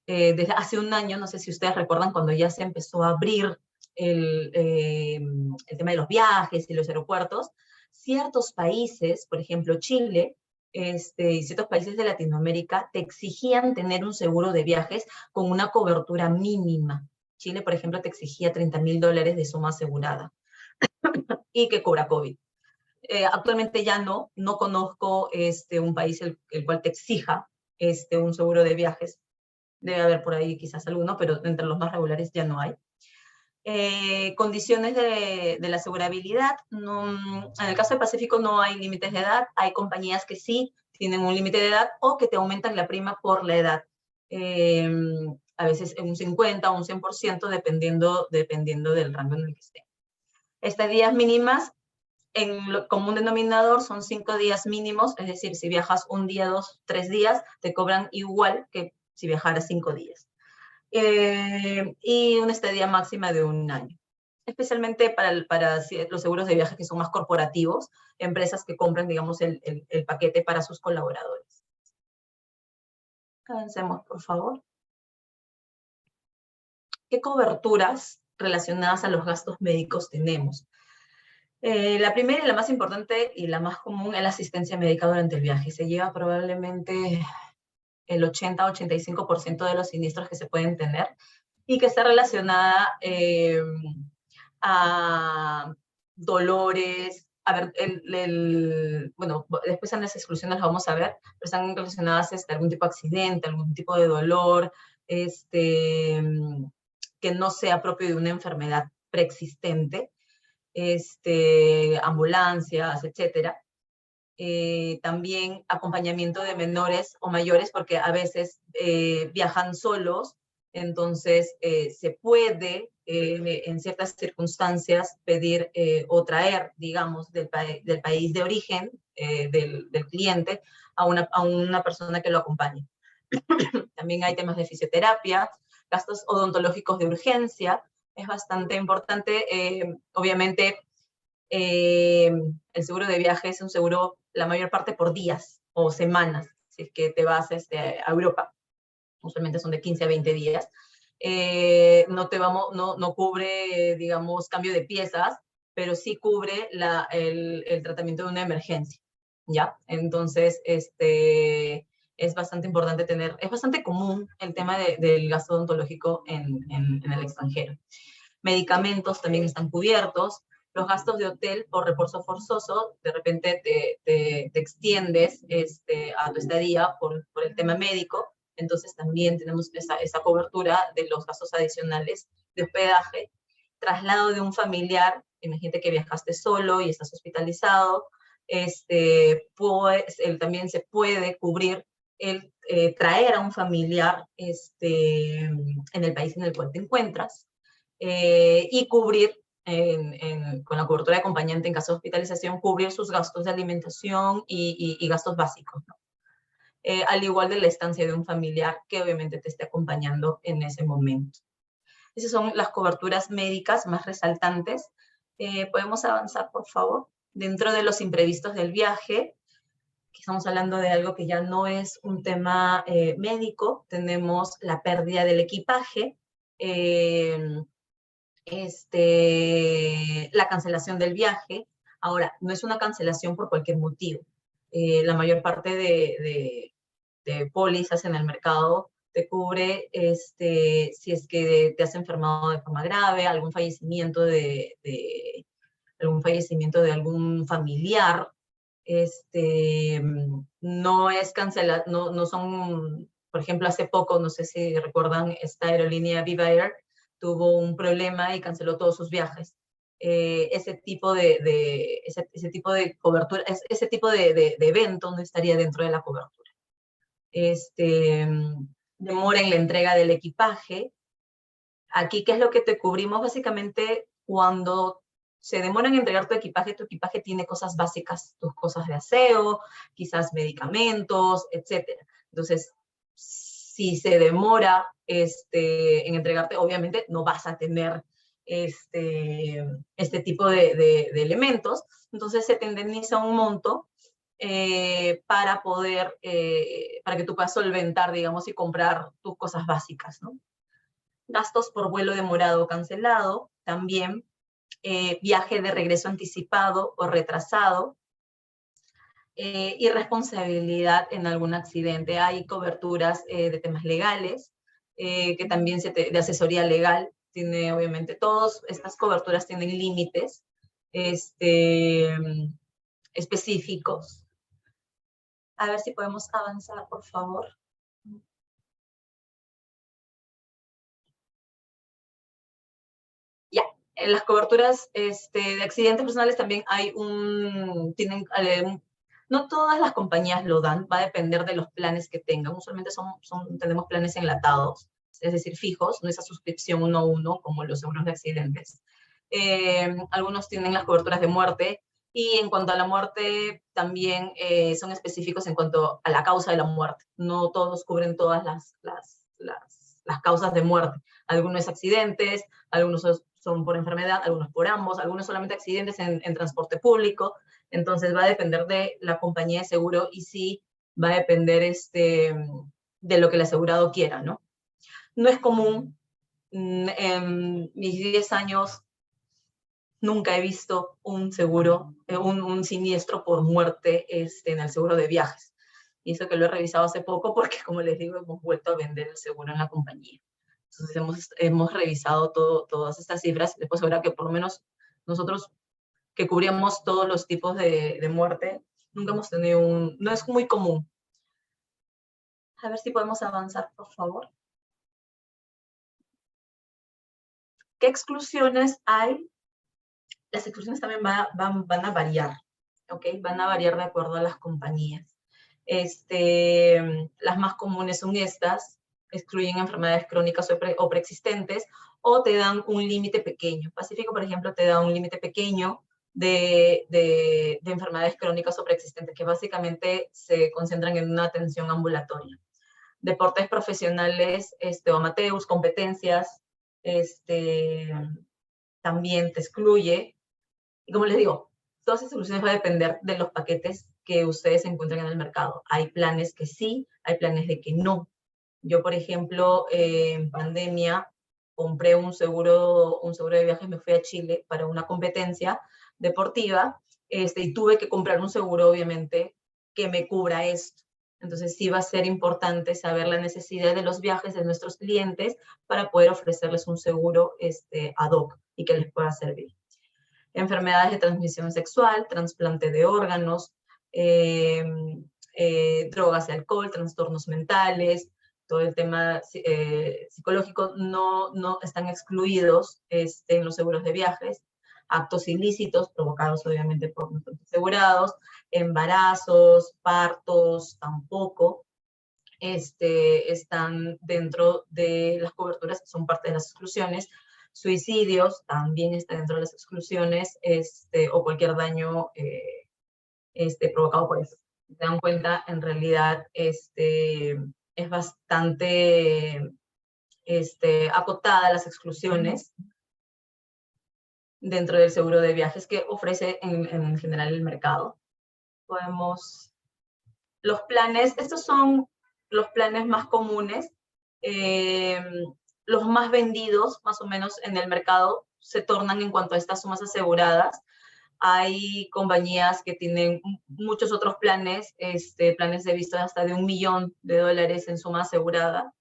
desde hace un año, no sé si ustedes recuerdan cuando ya se empezó a abrir el tema de los viajes y los aeropuertos, ciertos países, por ejemplo Chile, y ciertos países de Latinoamérica, te exigían tener un seguro de viajes con una cobertura mínima. Chile, por ejemplo, te exigía $30.000 de suma asegurada y que cobra COVID. Actualmente ya no conozco un país el cual te exija un seguro de viajes. Debe haber por ahí quizás alguno, pero entre los más regulares ya no hay. Condiciones de la asegurabilidad. En el caso de Pacífico no hay límites de edad. Hay compañías que sí tienen un límite de edad o que te aumentan la prima por la edad. A veces un 50 o un 100%, dependiendo del rango en el que esté. Estadías mínimas, como un denominador, son 5 días mínimos, es decir, si viajas un día, 2, 3 días, te cobran igual que si viajaras 5 días. Y una estadía máxima de 1 año. Especialmente para los seguros de viaje que son más corporativos, empresas que compran, digamos, el paquete para sus colaboradores. Avancemos, por favor. ¿Qué coberturas relacionadas a los gastos médicos tenemos? La primera y la más importante y la más común es la asistencia médica durante el viaje. Se lleva probablemente el 80-85% de los siniestros que se pueden tener y que está relacionada a dolores. A ver, bueno, después en las exclusiones las vamos a ver, pero están relacionadas a algún tipo de accidente, algún tipo de dolor, que no sea propio de una enfermedad preexistente, ambulancias, etcétera. También acompañamiento de menores o mayores, porque a veces viajan solos, entonces se puede en ciertas circunstancias pedir o traer, digamos, del país de origen del cliente a una persona que lo acompañe. También hay temas de fisioterapia, gastos odontológicos de urgencia. Es bastante importante, obviamente. El seguro de viaje es un seguro, la mayor parte por días o semanas, si es que te vas a Europa. Usualmente son de 15 a 20 días. No cubre, digamos, cambio de piezas, pero sí cubre el tratamiento de una emergencia, ¿ya? Entonces, es bastante importante es bastante común el tema del gasto odontológico en el extranjero. Medicamentos también están cubiertos. Los gastos de hotel por reposo forzoso, de repente te extiendes a tu estadía por el tema médico, entonces también tenemos esa cobertura de los gastos adicionales de hospedaje. Traslado de un familiar, imagínate que viajaste solo y estás hospitalizado, también se puede cubrir el traer a un familiar en el país en el cual te encuentras, y cubrir con la cobertura de acompañante en caso de hospitalización, cubrir sus gastos de alimentación y gastos básicos, ¿no? Al igual de la estancia de un familiar que obviamente te esté acompañando en ese momento. Esas son las coberturas médicas más resaltantes. ¿Podemos avanzar, por favor? Dentro de los imprevistos del viaje, que estamos hablando de algo que ya no es un tema médico, tenemos la pérdida del equipaje, la cancelación del viaje. Ahora, no es una cancelación por cualquier motivo. La mayor parte de pólizas en el mercado te cubre si es que te has enfermado de forma grave, algún fallecimiento de algún familiar. No es cancelar, no son, por ejemplo, hace poco, no sé si recuerdan, esta aerolínea Viva Air tuvo un problema y canceló todos sus viajes. Ese tipo de cobertura, ese tipo de evento no estaría dentro de la cobertura. Demora en la entrega del equipaje. Aquí, ¿qué es lo que te cubrimos? Básicamente, cuando se demora en entregar tu equipaje tiene cosas básicas, tus cosas de aseo, quizás medicamentos, etc. Entonces, si se demora en entregarte, obviamente no vas a tener este tipo de elementos. Entonces, se te indemniza un monto para que tú puedas solventar, digamos, y comprar tus cosas básicas, ¿no? Gastos por vuelo demorado o cancelado, también viaje de regreso anticipado o retrasado, y responsabilidad en algún accidente. Hay coberturas de temas legales, que también de asesoría legal, tiene obviamente, todas estas coberturas tienen límites específicos. A ver si podemos avanzar, por favor. Ya, en las coberturas de accidentes personales también hay no todas las compañías lo dan, va a depender de los planes que tengan. Usualmente tenemos planes enlatados, es decir, fijos, no esa suscripción 1 a 1 como los seguros de accidentes. Algunos tienen las coberturas de muerte, y en cuanto a la muerte también son específicos en cuanto a la causa de la muerte. No todos cubren todas las causas de muerte. Algunos accidentes, algunos son por enfermedad, algunos por ambos, algunos solamente accidentes en transporte público. Entonces va a depender de la compañía de seguro, y sí va a depender de lo que el asegurado quiera, ¿no? No es común. En mis 10 años nunca he visto un seguro, un siniestro por muerte en el seguro de viajes. Y eso que lo he revisado hace poco porque, como les digo, hemos vuelto a vender el seguro en la compañía. Entonces hemos revisado todas estas cifras. Después ahora que por lo menos nosotros que cubríamos todos los tipos de muerte, nunca hemos tenido no es muy común. A ver si podemos avanzar, por favor. ¿Qué exclusiones hay? Las exclusiones también van a variar, ¿ok? Van a variar de acuerdo a las compañías. Las más comunes son estas: excluyen enfermedades crónicas o preexistentes, o te dan un límite pequeño. Pacífico, por ejemplo, te da un límite pequeño de enfermedades crónicas o preexistentes, que básicamente se concentran en una atención ambulatoria. Deportes profesionales o amateurs, competencias, también te excluye. Y como les digo, todas estas soluciones van a depender de los paquetes que ustedes encuentren en el mercado. Hay planes que sí, hay planes de que no. Yo, por ejemplo, en pandemia compré un seguro de viajes, me fui a Chile para una competencia deportiva, y tuve que comprar un seguro, obviamente, que me cubra esto. Entonces sí va a ser importante saber la necesidad de los viajes de nuestros clientes para poder ofrecerles un seguro ad hoc y que les pueda servir. Enfermedades de transmisión sexual, trasplante de órganos, drogas y alcohol, trastornos mentales, todo el tema psicológico no están excluidos en los seguros de viajes. actos ilícitos provocados obviamente por nuestros asegurados, embarazos, partos, tampoco están dentro de las coberturas, son parte de las exclusiones. Suicidios también está dentro de las exclusiones, o cualquier daño provocado por eso. Si se dan cuenta, en realidad es bastante acotada las exclusiones dentro del seguro de viajes que ofrece en general el mercado. Los planes, estos son los planes más comunes, los más vendidos más o menos en el mercado se tornan en cuanto a estas sumas aseguradas. Hay compañías que tienen muchos otros planes, planes de vista hasta de $1 millón en suma asegurada,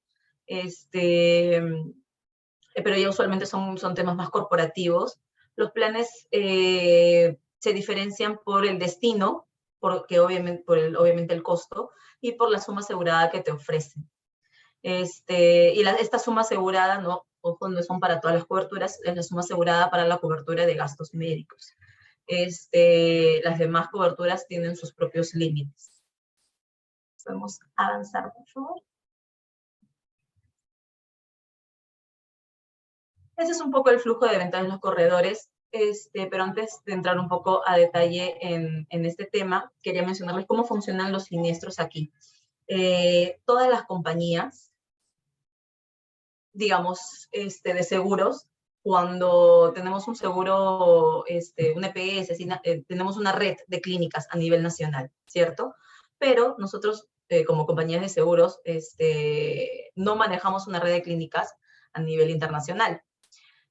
pero ya usualmente son temas más corporativos. Los planes se diferencian por el destino, obviamente el costo, y por la suma asegurada que te ofrecen. Esta suma asegurada no son para todas las coberturas, es la suma asegurada para la cobertura de gastos médicos. Las demás coberturas tienen sus propios límites. Podemos avanzar, por favor. Ese es un poco el flujo de ventas de los corredores, pero antes de entrar un poco a detalle en este tema, quería mencionarles cómo funcionan los siniestros aquí. Todas las compañías, digamos, de seguros, cuando tenemos un seguro, un EPS, tenemos una red de clínicas a nivel nacional, ¿cierto? Pero nosotros, como compañías de seguros, no manejamos una red de clínicas a nivel internacional.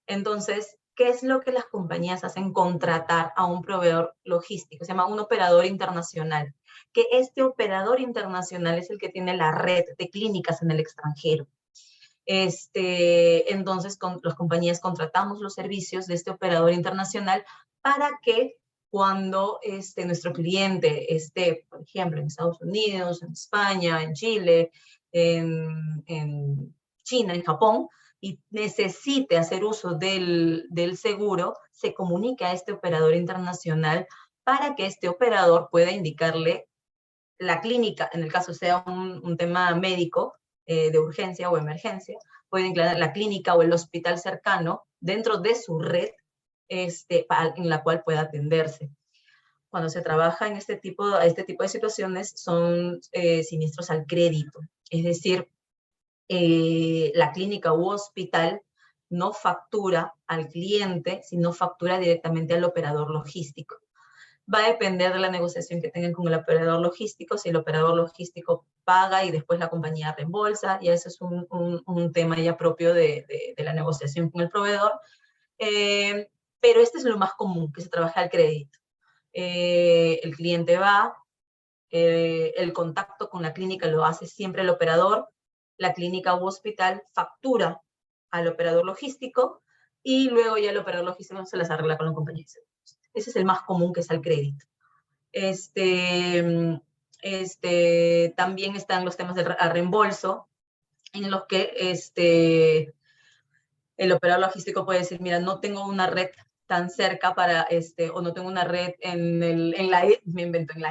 Entonces, ¿qué es lo que las compañías hacen? Contratar a un proveedor logístico, se llama un operador internacional, que este operador internacional es el que tiene la red de clínicas en el extranjero. Entonces, las compañías contratamos los servicios de este operador internacional para que cuando nuestro cliente esté, por ejemplo, en Estados Unidos, en España, en Chile, en China, en Japón, y necesite hacer uso del seguro, se comunica a este operador internacional para que este operador pueda indicarle la clínica, en el caso sea un tema médico, de urgencia o emergencia, puede incluir la clínica o el hospital cercano dentro de su red en la cual pueda atenderse. Cuando se trabaja en este tipo de situaciones son siniestros al crédito, es decir, la clínica u hospital no factura al cliente, sino factura directamente al operador logístico. Va a depender de la negociación que tengan con el operador logístico, si el operador logístico paga y después la compañía reembolsa, y ese es un tema ya propio de la negociación con el proveedor. Pero este es lo más común, que se trabaja al crédito. El cliente va, el contacto con la clínica lo hace siempre el operador, la clínica u hospital factura al operador logístico y luego ya el operador logístico se las arregla con la compañía de seguros. Ese es el más común, que es al crédito. También están los temas de reembolso, en los que el operador logístico puede decir, mira, no tengo una red tan cerca para o no tengo una red en la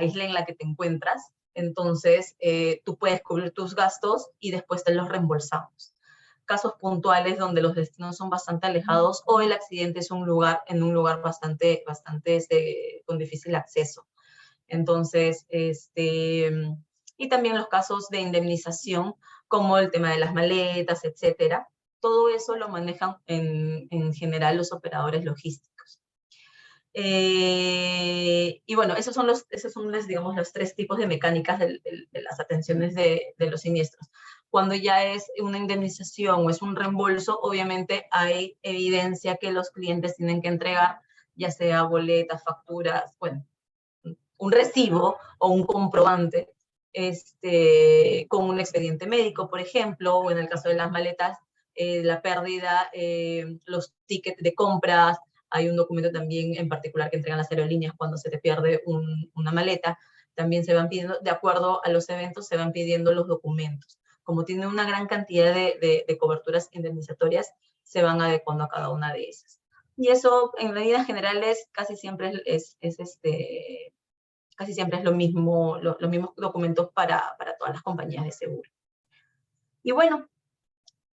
isla en la que te encuentras, entonces tú puedes cubrir tus gastos y después te los reembolsamos. Casos puntuales donde los destinos son bastante alejados o el accidente es en un lugar bastante con difícil acceso. Entonces, y también los casos de indemnización, como el tema de las maletas, etcétera. Todo eso lo manejan en general los operadores logísticos. Y bueno, esos son digamos, los tres tipos de mecánicas de las atenciones de los siniestros. Cuando ya es una indemnización o es un reembolso, obviamente hay evidencia que los clientes tienen que entregar, ya sea boletas, facturas, bueno, un recibo o un comprobante con un expediente médico, por ejemplo, o en el caso de las maletas, la pérdida, los tickets de compras. Hay un documento también en particular que entregan las aerolíneas cuando se te pierde una maleta. También se van pidiendo, de acuerdo a los eventos, se van pidiendo los documentos. Como tiene una gran cantidad de coberturas indemnizatorias, se van adecuando a cada una de esas. Y eso, en líneas generales, casi siempre casi siempre es lo mismo, los mismos documentos para todas las compañías de seguro. Y bueno,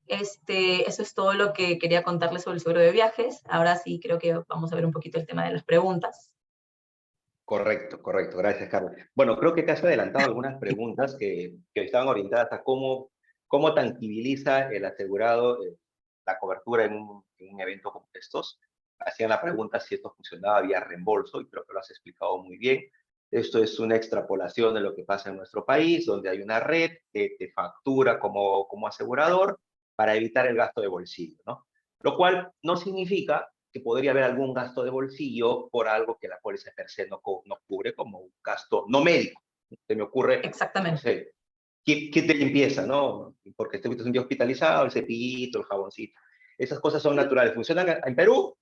eso es todo lo que quería contarles sobre el seguro de viajes. Ahora sí creo que vamos a ver un poquito el tema de las preguntas. Correcto, correcto. Gracias, Carlos. Bueno, creo que te has adelantado algunas preguntas que estaban orientadas a cómo tangibiliza el asegurado la cobertura en un evento como estos. Hacían la pregunta si esto funcionaba vía reembolso y creo que lo has explicado muy bien. Esto es una extrapolación de lo que pasa en nuestro país, donde hay una red que te factura como asegurador para evitar el gasto de bolsillo, ¿no? Lo cual no significa que podría haber algún gasto de bolsillo por algo que la póliza per se no cubre, como un gasto no médico. Se me ocurre, no Exactamente. sé, kit de limpieza, ¿no? Porque estuviste un día hospitalizado, el cepillito, el jaboncito. Esas cosas son naturales, funcionan en Perú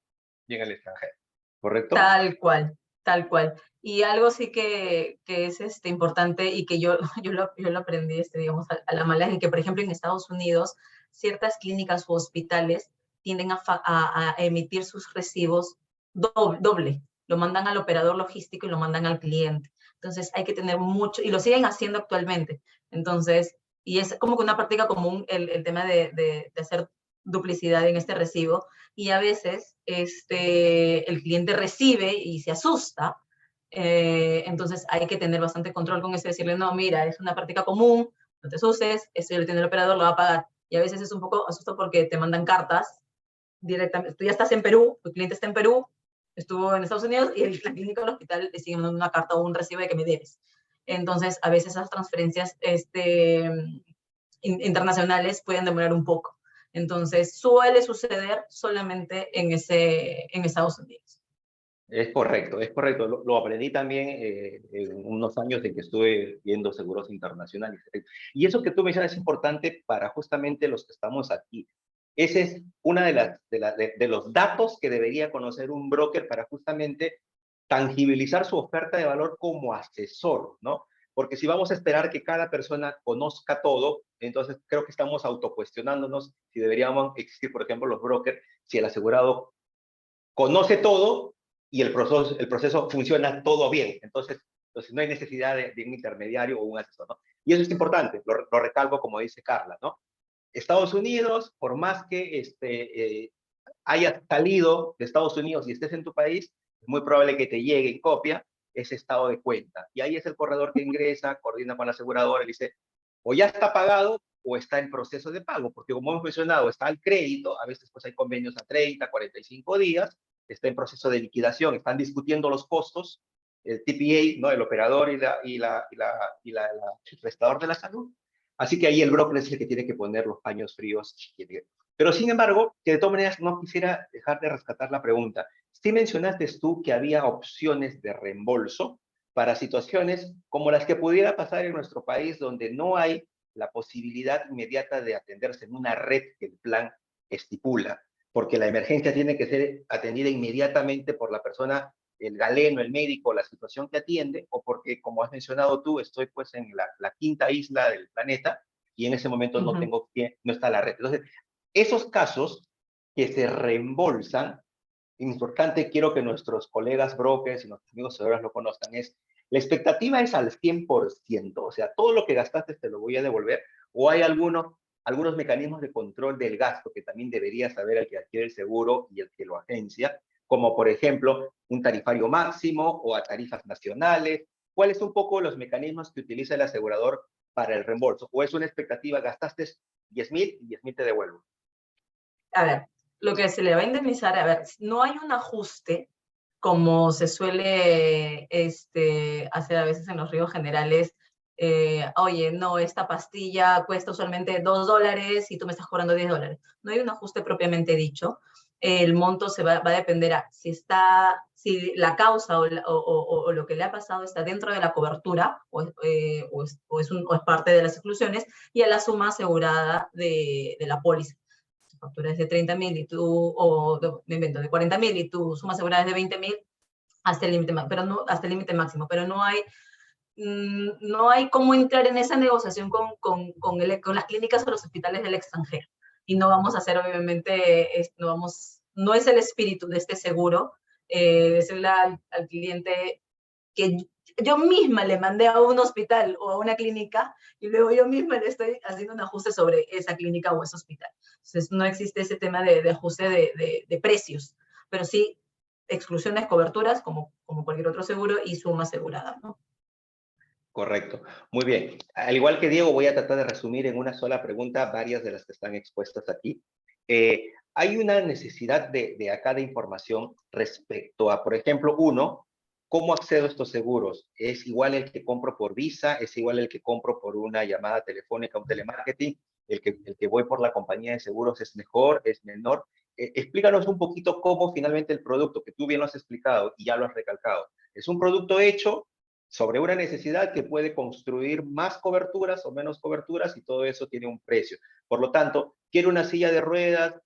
y en el extranjero, ¿correcto? Tal cual, tal cual. Y algo sí que es importante y que yo lo aprendí, digamos, a la mala, es que, por ejemplo, en Estados Unidos, ciertas clínicas u hospitales tienden a emitir sus recibos doble. Lo mandan al operador logístico y lo mandan al cliente. Entonces hay que tener mucho, y lo siguen haciendo actualmente. Entonces, y es como que una práctica común el tema de hacer duplicidad en este recibo, y a veces el cliente recibe y se asusta, entonces hay que tener bastante control con eso, decirle, no, mira, es una práctica común, no te asustes, esto ya lo tiene el operador, lo va a pagar. Y a veces es un poco asusto porque te mandan cartas directamente, tú ya estás en Perú, tu cliente está en Perú, estuvo en Estados Unidos y la clínica o el hospital te sigue mandando una carta o un recibo de que me debes. Entonces, a veces esas transferencias internacionales pueden demorar un poco. Entonces, suele suceder solamente en Estados Unidos. Es correcto, es correcto. Lo aprendí también en unos años en que estuve viendo seguros internacionales. Y eso que tú mencionas es importante para justamente los que estamos aquí. Ese es uno de los datos que debería conocer un broker para justamente tangibilizar su oferta de valor como asesor, ¿no? Porque si vamos a esperar que cada persona conozca todo, entonces creo que estamos autocuestionándonos si deberíamos existir, por ejemplo, los brokers, si el asegurado conoce todo y el proceso funciona todo bien. Entonces no hay necesidad de un intermediario o un asesor, ¿no? Y eso es importante, lo recalco como dice Carla, ¿no? Estados Unidos, por más que hayas salido de Estados Unidos y estés en tu país, es muy probable que te llegue en copia ese estado de cuenta. Y ahí es el corredor que ingresa, coordina con la aseguradora y dice, o ya está pagado o está en proceso de pago, porque como hemos mencionado, está al crédito, a veces pues hay convenios a 30, 45 días, está en proceso de liquidación, están discutiendo los costos, el TPA, ¿no? El operador y el prestador de la salud. Así que ahí el broker es el que tiene que poner los paños fríos. Pero sin embargo, que de todas maneras no quisiera dejar de rescatar la pregunta. Sí mencionaste tú que había opciones de reembolso para situaciones como las que pudiera pasar en nuestro país, donde no hay la posibilidad inmediata de atenderse en una red que el plan estipula, porque la emergencia tiene que ser atendida inmediatamente por la persona, el galeno, el médico, la situación que atiende, o porque, como has mencionado tú, estoy pues en la quinta isla del planeta y en ese momento no tengo no está la red. Entonces, esos casos que se reembolsan, importante, quiero que nuestros colegas brokers y nuestros amigos seguros lo conozcan, es la expectativa es al 100%, o sea, todo lo que gastaste te lo voy a devolver, o hay algunos mecanismos de control del gasto que también debería saber el que adquiere el seguro y el que lo agencia, como por ejemplo un tarifario máximo o a tarifas nacionales. ¿Cuáles son un poco los mecanismos que utiliza el asegurador para el reembolso? ¿O es una expectativa, gastaste 10,000 y 10,000 te devuelvo? A ver, lo que se le va a indemnizar, a ver, no hay un ajuste como se suele hacer a veces en los ríos generales. Oye, no, esta pastilla cuesta usualmente $2 y tú me estás cobrando $10. No hay un ajuste propiamente dicho. El monto va a depender a si la causa o lo que le ha pasado está dentro de la cobertura o es parte de las exclusiones, y a la suma asegurada de la póliza. Factura es de 30,000 y me invento, de 40,000 y tu suma asegurada es de 20,000, hasta el límite, pero no, hasta el límite máximo, pero no hay cómo entrar en esa negociación con las clínicas o los hospitales del extranjero. Y no vamos a hacer, obviamente, no vamos no es el espíritu de este seguro, decirle al cliente que yo misma le mandé a un hospital o a una clínica y luego yo misma le estoy haciendo un ajuste sobre esa clínica o ese hospital. Entonces, no existe ese tema de ajuste de precios, pero sí exclusiones, coberturas, como cualquier otro seguro, y suma asegurada, ¿no? Correcto. Muy bien. Al igual que Diego, voy a tratar de resumir en una sola pregunta varias de las que están expuestas aquí. Hay una necesidad de acá de información respecto a, por ejemplo, uno, ¿cómo accedo a estos seguros? ¿Es igual el que compro por Visa? ¿Es igual el que compro por una llamada telefónica, un telemarketing? ¿El que voy por la compañía de seguros es mejor, es menor? Explícanos un poquito cómo finalmente el producto, que tú bien lo has explicado y ya lo has recalcado, es un producto hecho sobre una necesidad que puede construir más coberturas o menos coberturas y todo eso tiene un precio. Por lo tanto, quiero una silla de ruedas,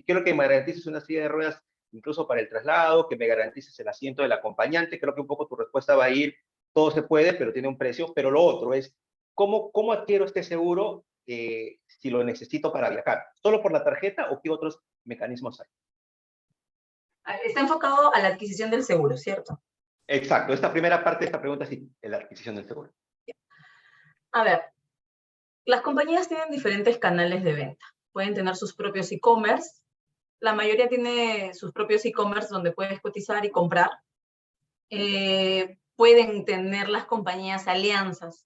quiero que me garantices una silla de ruedas incluso para el traslado, que me garantices el asiento del acompañante. Creo que un poco tu respuesta va a ir, todo se puede, pero tiene un precio. Pero lo otro es, ¿cómo adquiero este seguro si lo necesito para viajar? ¿Solo por la tarjeta o qué otros mecanismos hay? Está enfocado a la adquisición del seguro, ¿cierto? Exacto, esta primera parte de esta pregunta sí, es la adquisición del seguro. A ver, las compañías tienen diferentes canales de venta. Pueden tener sus propios e-commerce. La mayoría tiene sus propios e-commerce donde puedes cotizar y comprar. Pueden tener las compañías alianzas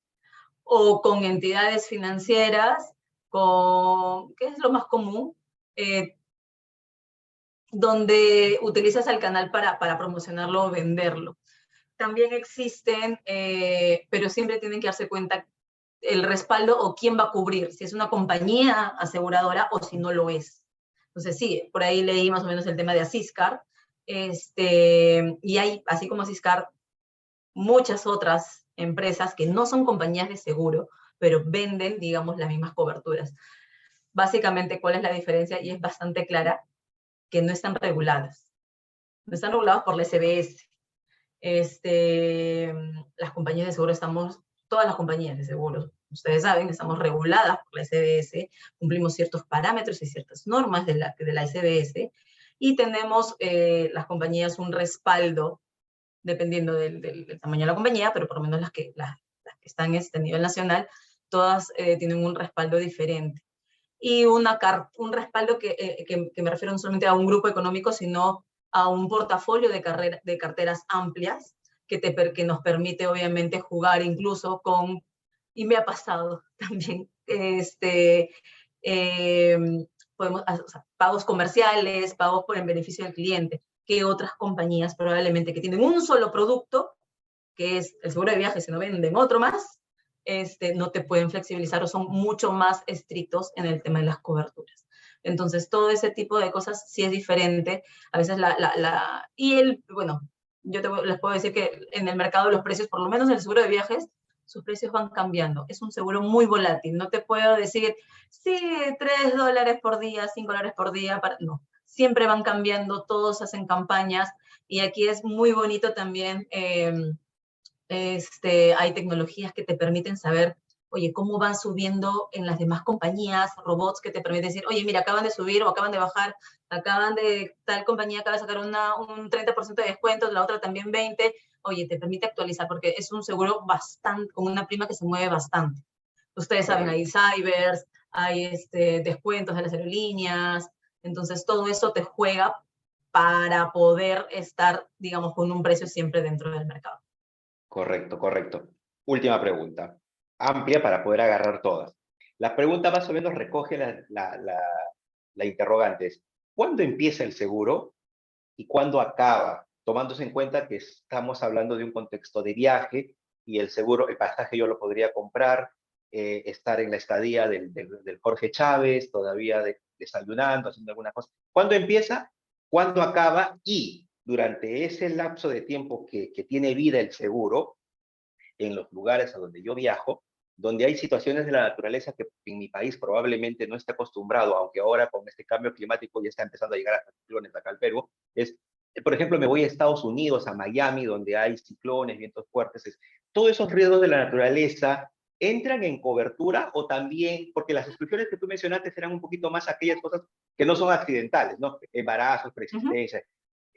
o con entidades financieras, ¿qué es lo más común? Donde utilizas el canal para promocionarlo o venderlo. También existen, pero siempre tienen que darse cuenta el respaldo o quién va a cubrir, si es una compañía aseguradora o si no lo es. Entonces sí, por ahí leí más o menos el tema de Asiscar, y hay, así como Asiscar, muchas otras empresas que no son compañías de seguro, pero venden, digamos, las mismas coberturas. Básicamente, ¿cuál es la diferencia? Y es bastante clara, que no están reguladas. No están reguladas por la SBS. Las compañías de seguro todas las compañías de seguros, ustedes saben, estamos reguladas por la SBS, cumplimos ciertos parámetros y ciertas normas de la SBS, y tenemos las compañías un respaldo, dependiendo del tamaño de la compañía, pero por lo menos las que están a este nivel nacional, todas tienen un respaldo diferente. Y un respaldo que me refiero no solamente a un grupo económico, sino a un portafolio de carteras amplias que nos permite obviamente jugar incluso con, y me ha pasado también, podemos, o sea, pagos comerciales, pagos por el beneficio del cliente, que otras compañías probablemente que tienen un solo producto, que es el seguro de viaje, si no venden otro más, no te pueden flexibilizar o son mucho más estrictos en el tema de las coberturas. Entonces, todo ese tipo de cosas sí es diferente. A veces bueno, les puedo decir que en el mercado los precios, por lo menos en el seguro de viajes, sus precios van cambiando. Es un seguro muy volátil. No te puedo decir, sí, $3 por día, $5 por día. No, siempre van cambiando, todos hacen campañas y aquí es muy bonito también. Hay tecnologías que te permiten saber, oye, cómo van subiendo en las demás compañías, robots que te permiten decir, oye, mira, acaban de subir o acaban de bajar, tal compañía acaba de sacar un 30% de descuento, la otra también 20%, oye, te permite actualizar, porque es un seguro bastante, con una prima que se mueve bastante. Ustedes saben, hay cybers, hay descuentos de las aerolíneas, entonces todo eso te juega para poder estar, digamos, con un precio siempre dentro del mercado. Correcto, correcto. Última pregunta, amplia para poder agarrar todas. La pregunta más o menos recoge la interrogante. Es, ¿cuándo empieza el seguro y cuándo acaba? Tomándose en cuenta que estamos hablando de un contexto de viaje y el seguro, el pasaje yo lo podría comprar, estar en la estadía del Jorge Chávez, todavía desayunando, haciendo alguna cosa. ¿Cuándo empieza? ¿Cuándo acaba? Y durante ese lapso de tiempo que tiene vida el seguro, en los lugares a donde yo viajo, donde hay situaciones de la naturaleza que en mi país probablemente no esté acostumbrado, aunque ahora con este cambio climático ya está empezando a llegar a ciclones acá al Perú, por ejemplo, me voy a Estados Unidos, a Miami, donde hay ciclones, vientos fuertes, todos esos riesgos de la naturaleza, ¿entran en cobertura o también, porque las exclusiones que tú mencionaste eran un poquito más aquellas cosas que no son accidentales, ¿no? Embarazos, preexistencia.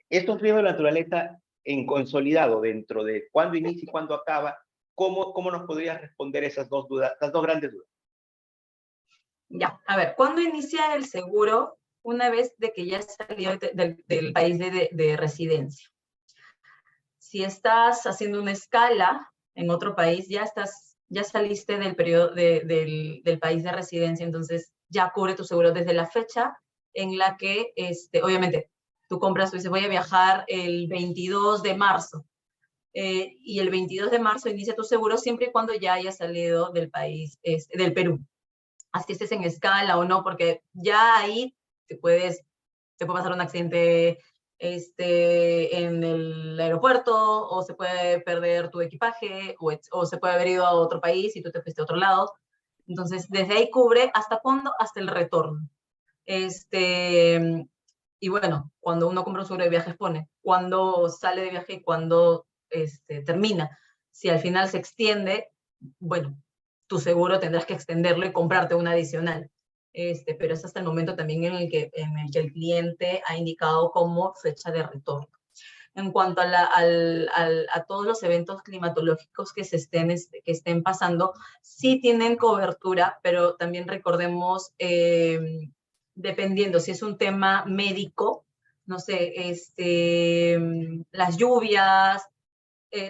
Estos riesgos de la naturaleza en consolidado dentro de cuándo inicia y cuándo acaba, ¿cómo nos podrías responder esas dos dudas, las dos grandes dudas? Ya, a ver, ¿cuándo inicia el seguro? Una vez de que ya salió del país de residencia. Si estás haciendo una escala en otro país, ya saliste del periodo del país de residencia, entonces ya cubre tu seguro desde la fecha en la que, obviamente, tú dices, voy a viajar el 22 de marzo, y el 22 de marzo inicia tu seguro siempre y cuando ya hayas salido del país, del Perú. Así estés en escala o no, porque ya ahí te puede pasar un accidente en el aeropuerto, o se puede perder tu equipaje, o se puede haber ido a otro país y tú te fuiste a otro lado. Entonces, desde ahí cubre, ¿hasta cuándo? Hasta el retorno. Y bueno, cuando uno compra un seguro de viajes pone cuándo sale de viaje y cuándo termina. Si al final se extiende, bueno, tu seguro tendrás que extenderlo y comprarte un adicional. Pero es hasta el momento también en el que el cliente ha indicado como fecha de retorno. En cuanto a todos los eventos climatológicos que estén pasando, sí tienen cobertura, pero también recordemos, dependiendo si es un tema médico, no sé, las lluvias.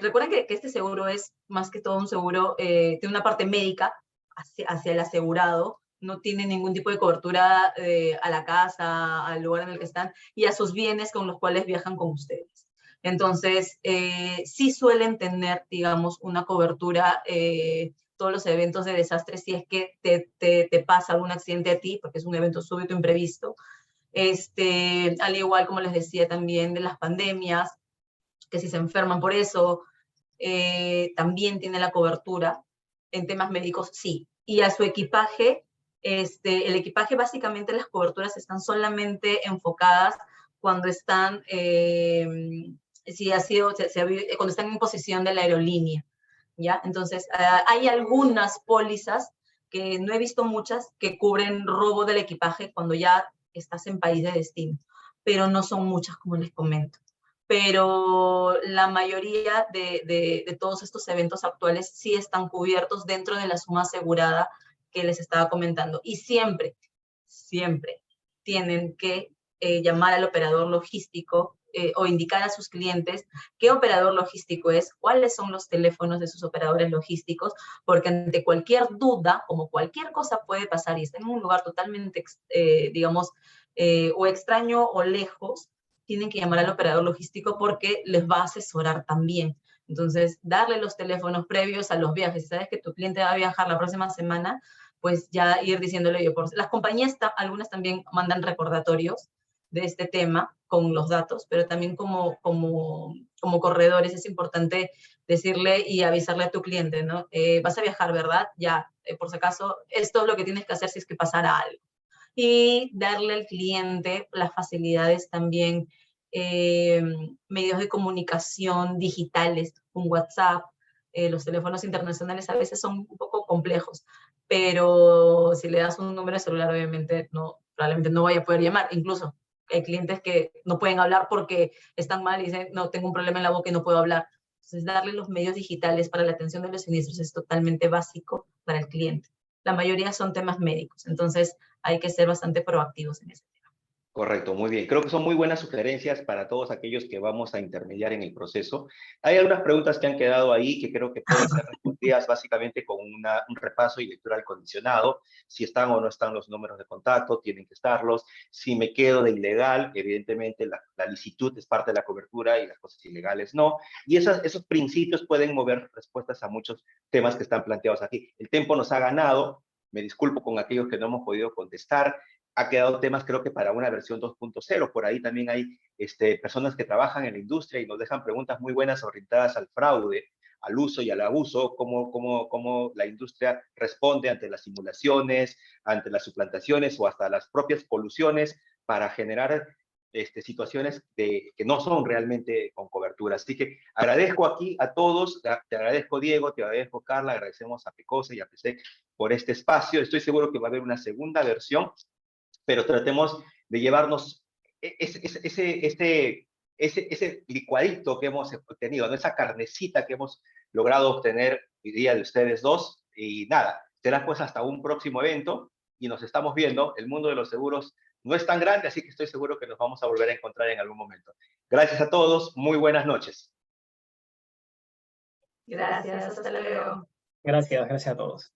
Recuerden que este seguro es más que todo un seguro, tiene una parte médica hacia el asegurado, no tiene ningún tipo de cobertura a la casa, al lugar en el que están y a sus bienes con los cuales viajan con ustedes. Entonces, sí suelen tener, digamos, una cobertura, todos los eventos de desastre, si es que te pasa algún accidente a ti, porque es un evento súbito, imprevisto. Al igual, como les decía, también de las pandemias, que si se enferman por eso, también tiene la cobertura. En temas médicos, sí. Y a su equipaje, el equipaje, básicamente las coberturas están solamente enfocadas cuando están, cuando están en posesión de la aerolínea, ¿ya? Entonces, hay algunas pólizas, que no he visto muchas, que cubren robo del equipaje cuando ya estás en país de destino, pero no son muchas, como les comento. Pero la mayoría de todos estos eventos actuales sí están cubiertos dentro de la suma asegurada que les estaba comentando. Y siempre tienen que llamar al operador logístico, o indicar a sus clientes qué operador logístico es, cuáles son los teléfonos de sus operadores logísticos, porque ante cualquier duda, como cualquier cosa puede pasar y está en un lugar totalmente, digamos, o extraño o lejos, tienen que llamar al operador logístico porque les va a asesorar también. Entonces, darle los teléfonos previos a los viajes. Si sabes que tu cliente va a viajar la próxima semana, pues ya ir diciéndole yo. Las compañías, algunas también mandan recordatorios de este tema con los datos, pero también como corredores es importante decirle y avisarle a tu cliente, ¿no? Vas a viajar, ¿verdad? Ya, por si acaso, esto es lo que tienes que hacer si es que pasara algo. Y darle al cliente las facilidades también, medios de comunicación digitales, un WhatsApp, los teléfonos internacionales a veces son un poco complejos, pero si le das un número de celular, obviamente probablemente no vaya a poder llamar. Incluso hay clientes que no pueden hablar porque están mal y dicen, no, tengo un problema en la boca y no puedo hablar. Entonces, darle los medios digitales para la atención de los siniestros es totalmente básico para el cliente. La mayoría son temas médicos, entonces hay que ser bastante proactivos en eso. Correcto, muy bien. Creo que son muy buenas sugerencias para todos aquellos que vamos a intermediar en el proceso. Hay algunas preguntas que han quedado ahí que creo que pueden ser respondidas básicamente con un repaso y lectura al condicionado. Si están o no están los números de contacto, tienen que estarlos. Si me quedo de ilegal, evidentemente la licitud es parte de la cobertura y las cosas ilegales no. Y esos principios pueden mover respuestas a muchos temas que están planteados aquí. El tiempo nos ha ganado. Me disculpo con aquellos que no hemos podido contestar. Ha quedado temas creo que para una versión 2.0. Por ahí también hay personas que trabajan en la industria y nos dejan preguntas muy buenas orientadas al fraude, al uso y al abuso, cómo la industria responde ante las simulaciones, ante las suplantaciones o hasta las propias colusiones para generar situaciones que no son realmente con cobertura. Así que agradezco aquí a todos, te agradezco Diego, te agradezco Carla, agradecemos a Picose y a PSEC por este espacio. Estoy seguro que va a haber una segunda versión, pero tratemos de llevarnos ese licuadito que hemos obtenido, ¿no? Esa carnecita que hemos logrado obtener hoy día de ustedes dos. Y nada, será pues hasta un próximo evento y nos estamos viendo. El mundo de los seguros no es tan grande, así que estoy seguro que nos vamos a volver a encontrar en algún momento. Gracias a todos, muy buenas noches. Gracias, hasta luego. Gracias a todos.